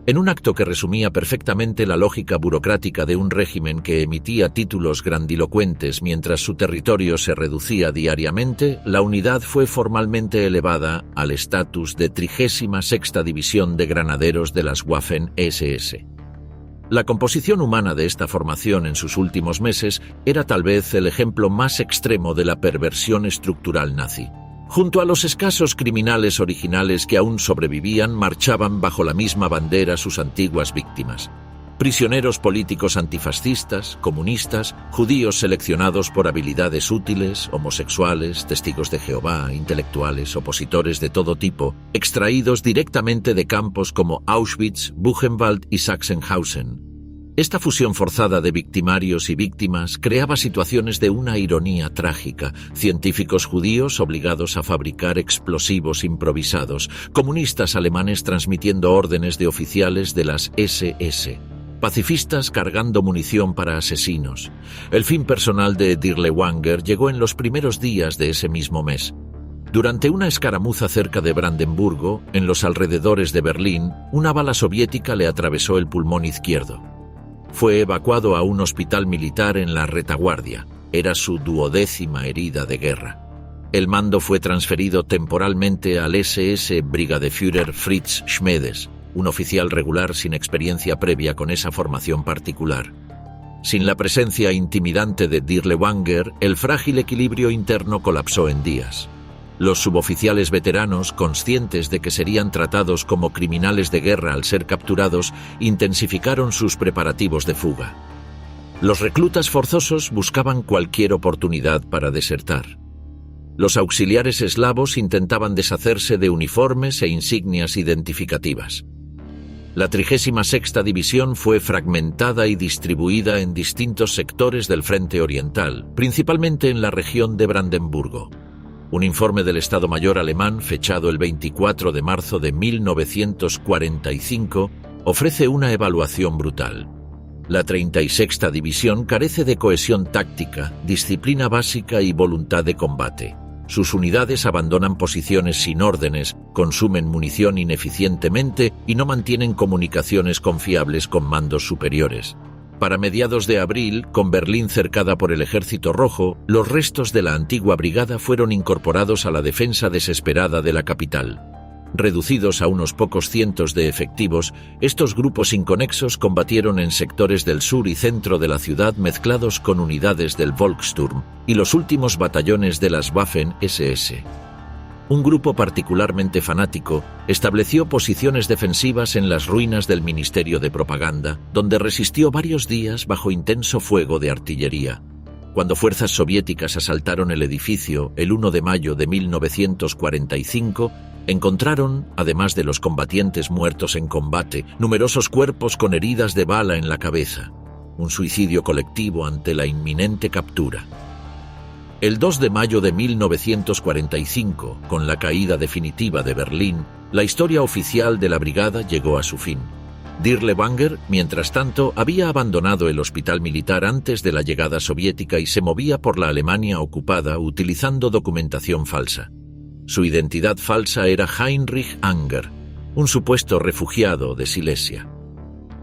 En un acto que resumía perfectamente la lógica burocrática de un régimen que emitía títulos grandilocuentes mientras su territorio se reducía diariamente, la unidad fue formalmente elevada al estatus de 36ª División de Granaderos de las Waffen-SS. La composición humana de esta formación en sus últimos meses era tal vez el ejemplo más extremo de la perversión estructural nazi. Junto a los escasos criminales originales que aún sobrevivían, marchaban bajo la misma bandera sus antiguas víctimas. Prisioneros políticos antifascistas, comunistas, judíos seleccionados por habilidades útiles, homosexuales, testigos de Jehová, intelectuales, opositores de todo tipo, extraídos directamente de campos como Auschwitz, Buchenwald y Sachsenhausen. Esta fusión forzada de victimarios y víctimas creaba situaciones de una ironía trágica. Científicos judíos obligados a fabricar explosivos improvisados, comunistas alemanes transmitiendo órdenes de oficiales de las SS, pacifistas cargando munición para asesinos. El fin personal de Dirlewanger llegó en los primeros días de ese mismo mes. Durante una escaramuza cerca de Brandenburgo, en los alrededores de Berlín, una bala soviética le atravesó el pulmón izquierdo. Fue evacuado a un hospital militar en la retaguardia. Era su 12ª herida de guerra. El mando fue transferido temporalmente al SS Brigadeführer Fritz Schmedes, un oficial regular sin experiencia previa con esa formación particular. Sin la presencia intimidante de Dirlewanger, el frágil equilibrio interno colapsó en días. Los suboficiales veteranos, conscientes de que serían tratados como criminales de guerra al ser capturados, intensificaron sus preparativos de fuga. Los reclutas forzosos buscaban cualquier oportunidad para desertar. Los auxiliares eslavos intentaban deshacerse de uniformes e insignias identificativas. La 36ª División fue fragmentada y distribuida en distintos sectores del frente oriental, principalmente en la región de Brandenburgo. Un informe del Estado Mayor alemán, fechado el 24 de marzo de 1945, ofrece una evaluación brutal. La 36ª División carece de cohesión táctica, disciplina básica y voluntad de combate. Sus unidades abandonan posiciones sin órdenes, consumen munición ineficientemente y no mantienen comunicaciones confiables con mandos superiores. Para mediados de abril, con Berlín cercada por el Ejército Rojo, los restos de la antigua brigada fueron incorporados a la defensa desesperada de la capital. Reducidos a unos pocos cientos de efectivos, estos grupos inconexos combatieron en sectores del sur y centro de la ciudad mezclados con unidades del Volkssturm y los últimos batallones de las Waffen-SS. Un grupo particularmente fanático estableció posiciones defensivas en las ruinas del Ministerio de Propaganda, donde resistió varios días bajo intenso fuego de artillería. Cuando fuerzas soviéticas asaltaron el edificio el 1 de mayo de 1945, encontraron, además de los combatientes muertos en combate, numerosos cuerpos con heridas de bala en la cabeza. Un suicidio colectivo ante la inminente captura. El 2 de mayo de 1945, con la caída definitiva de Berlín, la historia oficial de la brigada llegó a su fin. Dirlewanger, mientras tanto, había abandonado el hospital militar antes de la llegada soviética y se movía por la Alemania ocupada utilizando documentación falsa. Su identidad falsa era Heinrich Anger, un supuesto refugiado de Silesia.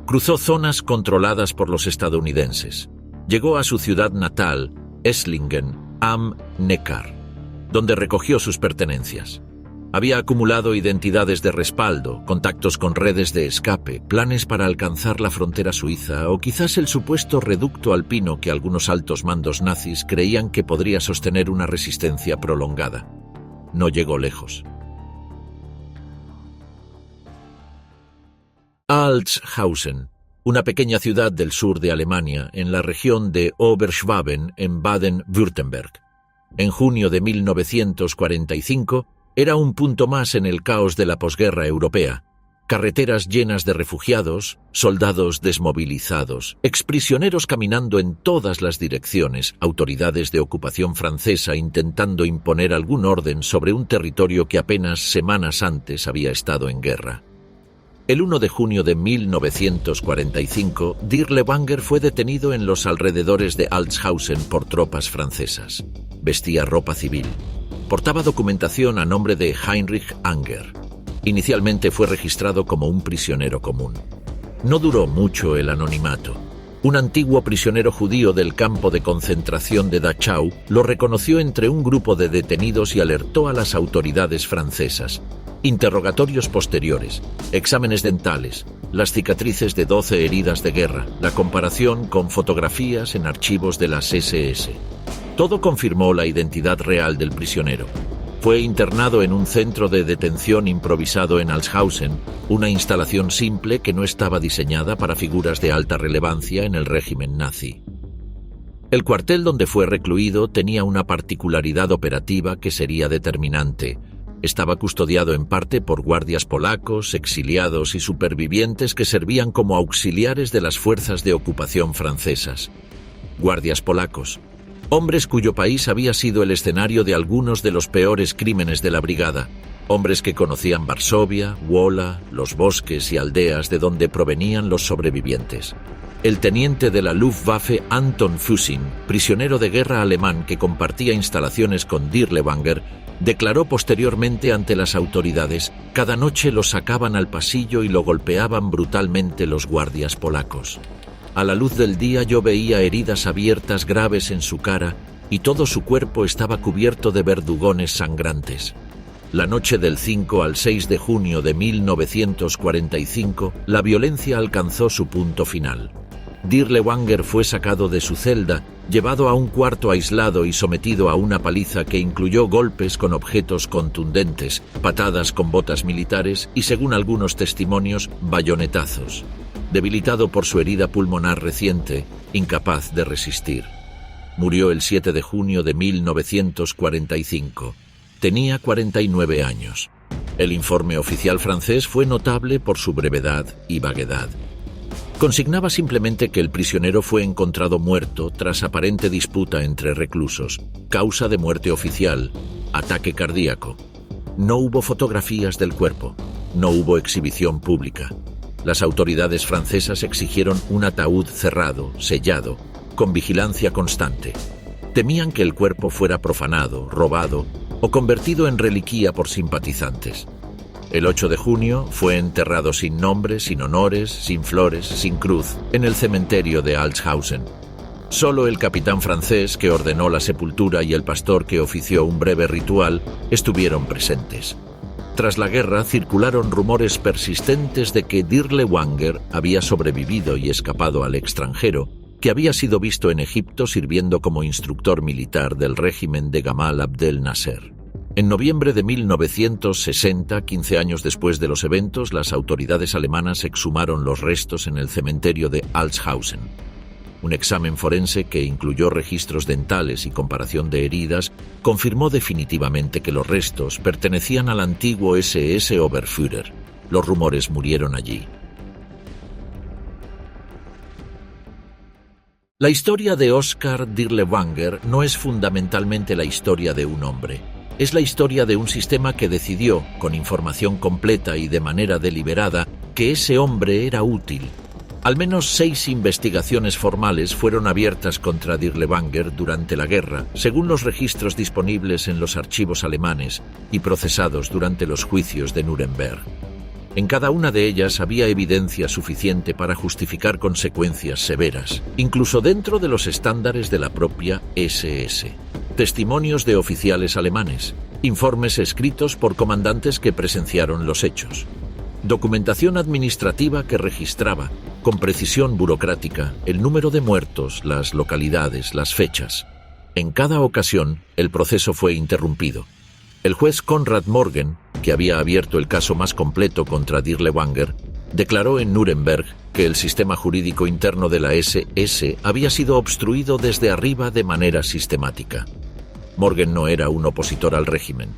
Cruzó zonas controladas por los estadounidenses. Llegó a su ciudad natal, Esslingen am Neckar, donde recogió sus pertenencias. Había acumulado identidades de respaldo, contactos con redes de escape, planes para alcanzar la frontera suiza o quizás el supuesto reducto alpino que algunos altos mandos nazis creían que podría sostener una resistencia prolongada. No llegó lejos. Altshausen, una pequeña ciudad del sur de Alemania, en la región de Oberschwaben, en Baden-Württemberg. En junio de 1945, era un punto más en el caos de la posguerra europea. Carreteras llenas de refugiados, soldados desmovilizados, exprisioneros caminando en todas las direcciones, autoridades de ocupación francesa intentando imponer algún orden sobre un territorio que apenas semanas antes había estado en guerra. El 1 de junio de 1945, Dirlewanger fue detenido en los alrededores de Altshausen por tropas francesas. Vestía ropa civil. Portaba documentación a nombre de Heinrich Anger. Inicialmente fue registrado como un prisionero común. No duró mucho el anonimato. Un antiguo prisionero judío del campo de concentración de Dachau lo reconoció entre un grupo de detenidos y alertó a las autoridades francesas. Interrogatorios posteriores, exámenes dentales, las cicatrices de 12 heridas de guerra, la comparación con fotografías en archivos de las SS. Todo confirmó la identidad real del prisionero. Fue internado en un centro de detención improvisado en Altshausen, una instalación simple que no estaba diseñada para figuras de alta relevancia en el régimen nazi. El cuartel donde fue recluido tenía una particularidad operativa que sería determinante. Estaba custodiado en parte por guardias polacos, exiliados y supervivientes que servían como auxiliares de las fuerzas de ocupación francesas. Guardias polacos. Hombres cuyo país había sido el escenario de algunos de los peores crímenes de la brigada. Hombres que conocían Varsovia, Wola, los bosques y aldeas de donde provenían los sobrevivientes. El teniente de la Luftwaffe Anton Füssing, prisionero de guerra alemán que compartía instalaciones con Dirlewanger, declaró posteriormente ante las autoridades: cada noche lo sacaban al pasillo y lo golpeaban brutalmente los guardias polacos. A la luz del día yo veía heridas abiertas graves en su cara y todo su cuerpo estaba cubierto de verdugones sangrantes. La noche del 5 al 6 de junio de 1945, la violencia alcanzó su punto final. Dirlewanger fue sacado de su celda, llevado a un cuarto aislado y sometido a una paliza que incluyó golpes con objetos contundentes, patadas con botas militares y, según algunos testimonios, bayonetazos. Debilitado por su herida pulmonar reciente, incapaz de resistir. Murió el 7 de junio de 1945. Tenía 49 años. El informe oficial francés fue notable por su brevedad y vaguedad. Consignaba simplemente que el prisionero fue encontrado muerto tras aparente disputa entre reclusos, causa de muerte oficial, ataque cardíaco. No hubo fotografías del cuerpo, no hubo exhibición pública. Las autoridades francesas exigieron un ataúd cerrado, sellado, con vigilancia constante. Temían que el cuerpo fuera profanado, robado o convertido en reliquia por simpatizantes. El 8 de junio fue enterrado sin nombre, sin honores, sin flores, sin cruz, en el cementerio de Altshausen. Solo el capitán francés que ordenó la sepultura y el pastor que ofició un breve ritual estuvieron presentes. Tras la guerra circularon rumores persistentes de que Dirlewanger había sobrevivido y escapado al extranjero, que había sido visto en Egipto sirviendo como instructor militar del régimen de Gamal Abdel Nasser. En noviembre de 1960, 15 años después de los eventos, las autoridades alemanas exhumaron los restos en el cementerio de Altshausen. Un examen forense que incluyó registros dentales y comparación de heridas confirmó definitivamente que los restos pertenecían al antiguo SS Oberführer. Los rumores murieron allí. La historia de Oskar Dirlewanger no es fundamentalmente la historia de un hombre. Es la historia de un sistema que decidió, con información completa y de manera deliberada, que ese hombre era útil. Al menos 6 investigaciones formales fueron abiertas contra Dirlewanger durante la guerra, según los registros disponibles en los archivos alemanes y procesados durante los juicios de Nuremberg. En cada una de ellas había evidencia suficiente para justificar consecuencias severas, incluso dentro de los estándares de la propia SS. Testimonios de oficiales alemanes, informes escritos por comandantes que presenciaron los hechos, documentación administrativa que registraba, con precisión burocrática, el número de muertos, las localidades, las fechas. En cada ocasión, el proceso fue interrumpido. El juez Konrad Morgen, que había abierto el caso más completo contra Dirlewanger, declaró en Nuremberg que el sistema jurídico interno de la SS había sido obstruido desde arriba de manera sistemática. Morgen no era un opositor al régimen.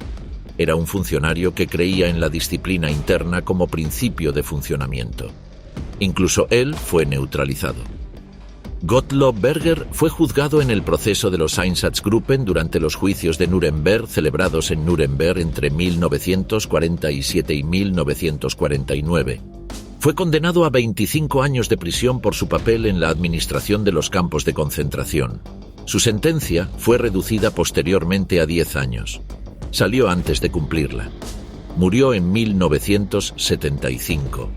Era un funcionario que creía en la disciplina interna como principio de funcionamiento. Incluso él fue neutralizado. Gottlob Berger fue juzgado en el proceso de los Einsatzgruppen durante los juicios de Nuremberg celebrados en Nuremberg entre 1947 y 1949. Fue condenado a 25 años de prisión por su papel en la administración de los campos de concentración. Su sentencia fue reducida posteriormente a 10 años. Salió antes de cumplirla. Murió en 1975.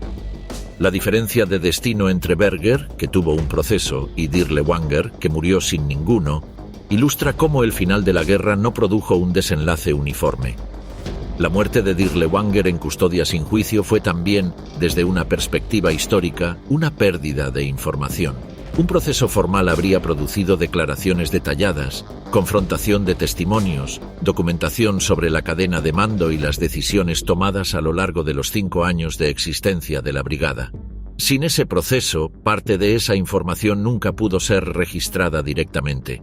La diferencia de destino entre Berger, que tuvo un proceso, y Dirlewanger, que murió sin ninguno, ilustra cómo el final de la guerra no produjo un desenlace uniforme. La muerte de Dirlewanger en custodia sin juicio fue también, desde una perspectiva histórica, una pérdida de información. Un proceso formal habría producido declaraciones detalladas, confrontación de testimonios, documentación sobre la cadena de mando y las decisiones tomadas a lo largo de los 5 años de existencia de la brigada. Sin ese proceso, parte de esa información nunca pudo ser registrada directamente.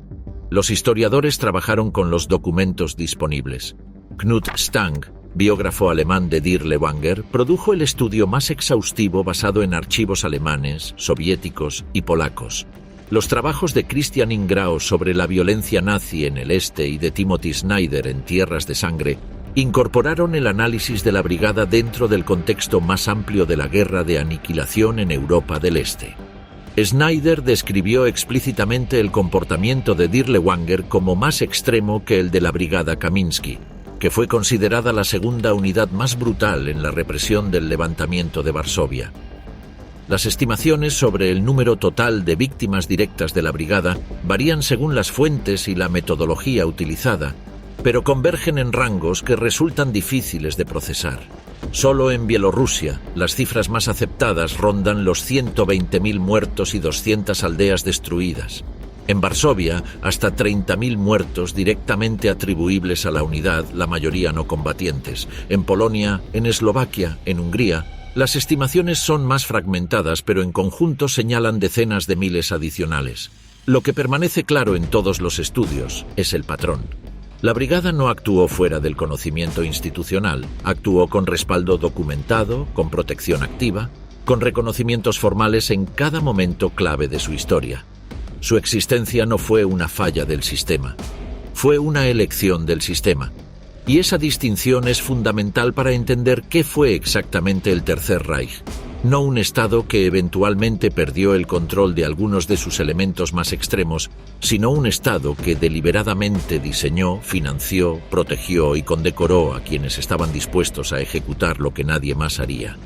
Los historiadores trabajaron con los documentos disponibles. Knut Stang, biógrafo alemán de Dirlewanger, produjo el estudio más exhaustivo basado en archivos alemanes, soviéticos y polacos. Los trabajos de Christian Ingrao sobre la violencia nazi en el este y de Timothy Snyder en Tierras de Sangre incorporaron el análisis de la brigada dentro del contexto más amplio de la guerra de aniquilación en Europa del Este. Snyder describió explícitamente el comportamiento de Dirlewanger como más extremo que el de la brigada Kaminsky, que fue considerada la segunda unidad más brutal en la represión del levantamiento de Varsovia. Las estimaciones sobre el número total de víctimas directas de la brigada varían según las fuentes y la metodología utilizada, pero convergen en rangos que resultan difíciles de procesar. Solo en Bielorrusia, las cifras más aceptadas rondan los 120.000 muertos y 200 aldeas destruidas. En Varsovia, hasta 30.000 muertos directamente atribuibles a la unidad, la mayoría no combatientes. En Polonia, en Eslovaquia, en Hungría, las estimaciones son más fragmentadas, pero en conjunto señalan decenas de miles adicionales. Lo que permanece claro en todos los estudios es el patrón. La brigada no actuó fuera del conocimiento institucional, actuó con respaldo documentado, con protección activa, con reconocimientos formales en cada momento clave de su historia. Su existencia no fue una falla del sistema, fue una elección del sistema. Y esa distinción es fundamental para entender qué fue exactamente el Tercer Reich. No un Estado que eventualmente perdió el control de algunos de sus elementos más extremos, sino un Estado que deliberadamente diseñó, financió, protegió y condecoró a quienes estaban dispuestos a ejecutar lo que nadie más haría.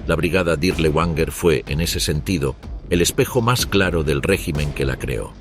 La brigada Dirlewanger fue, en ese sentido, el espejo más claro del régimen que la creó.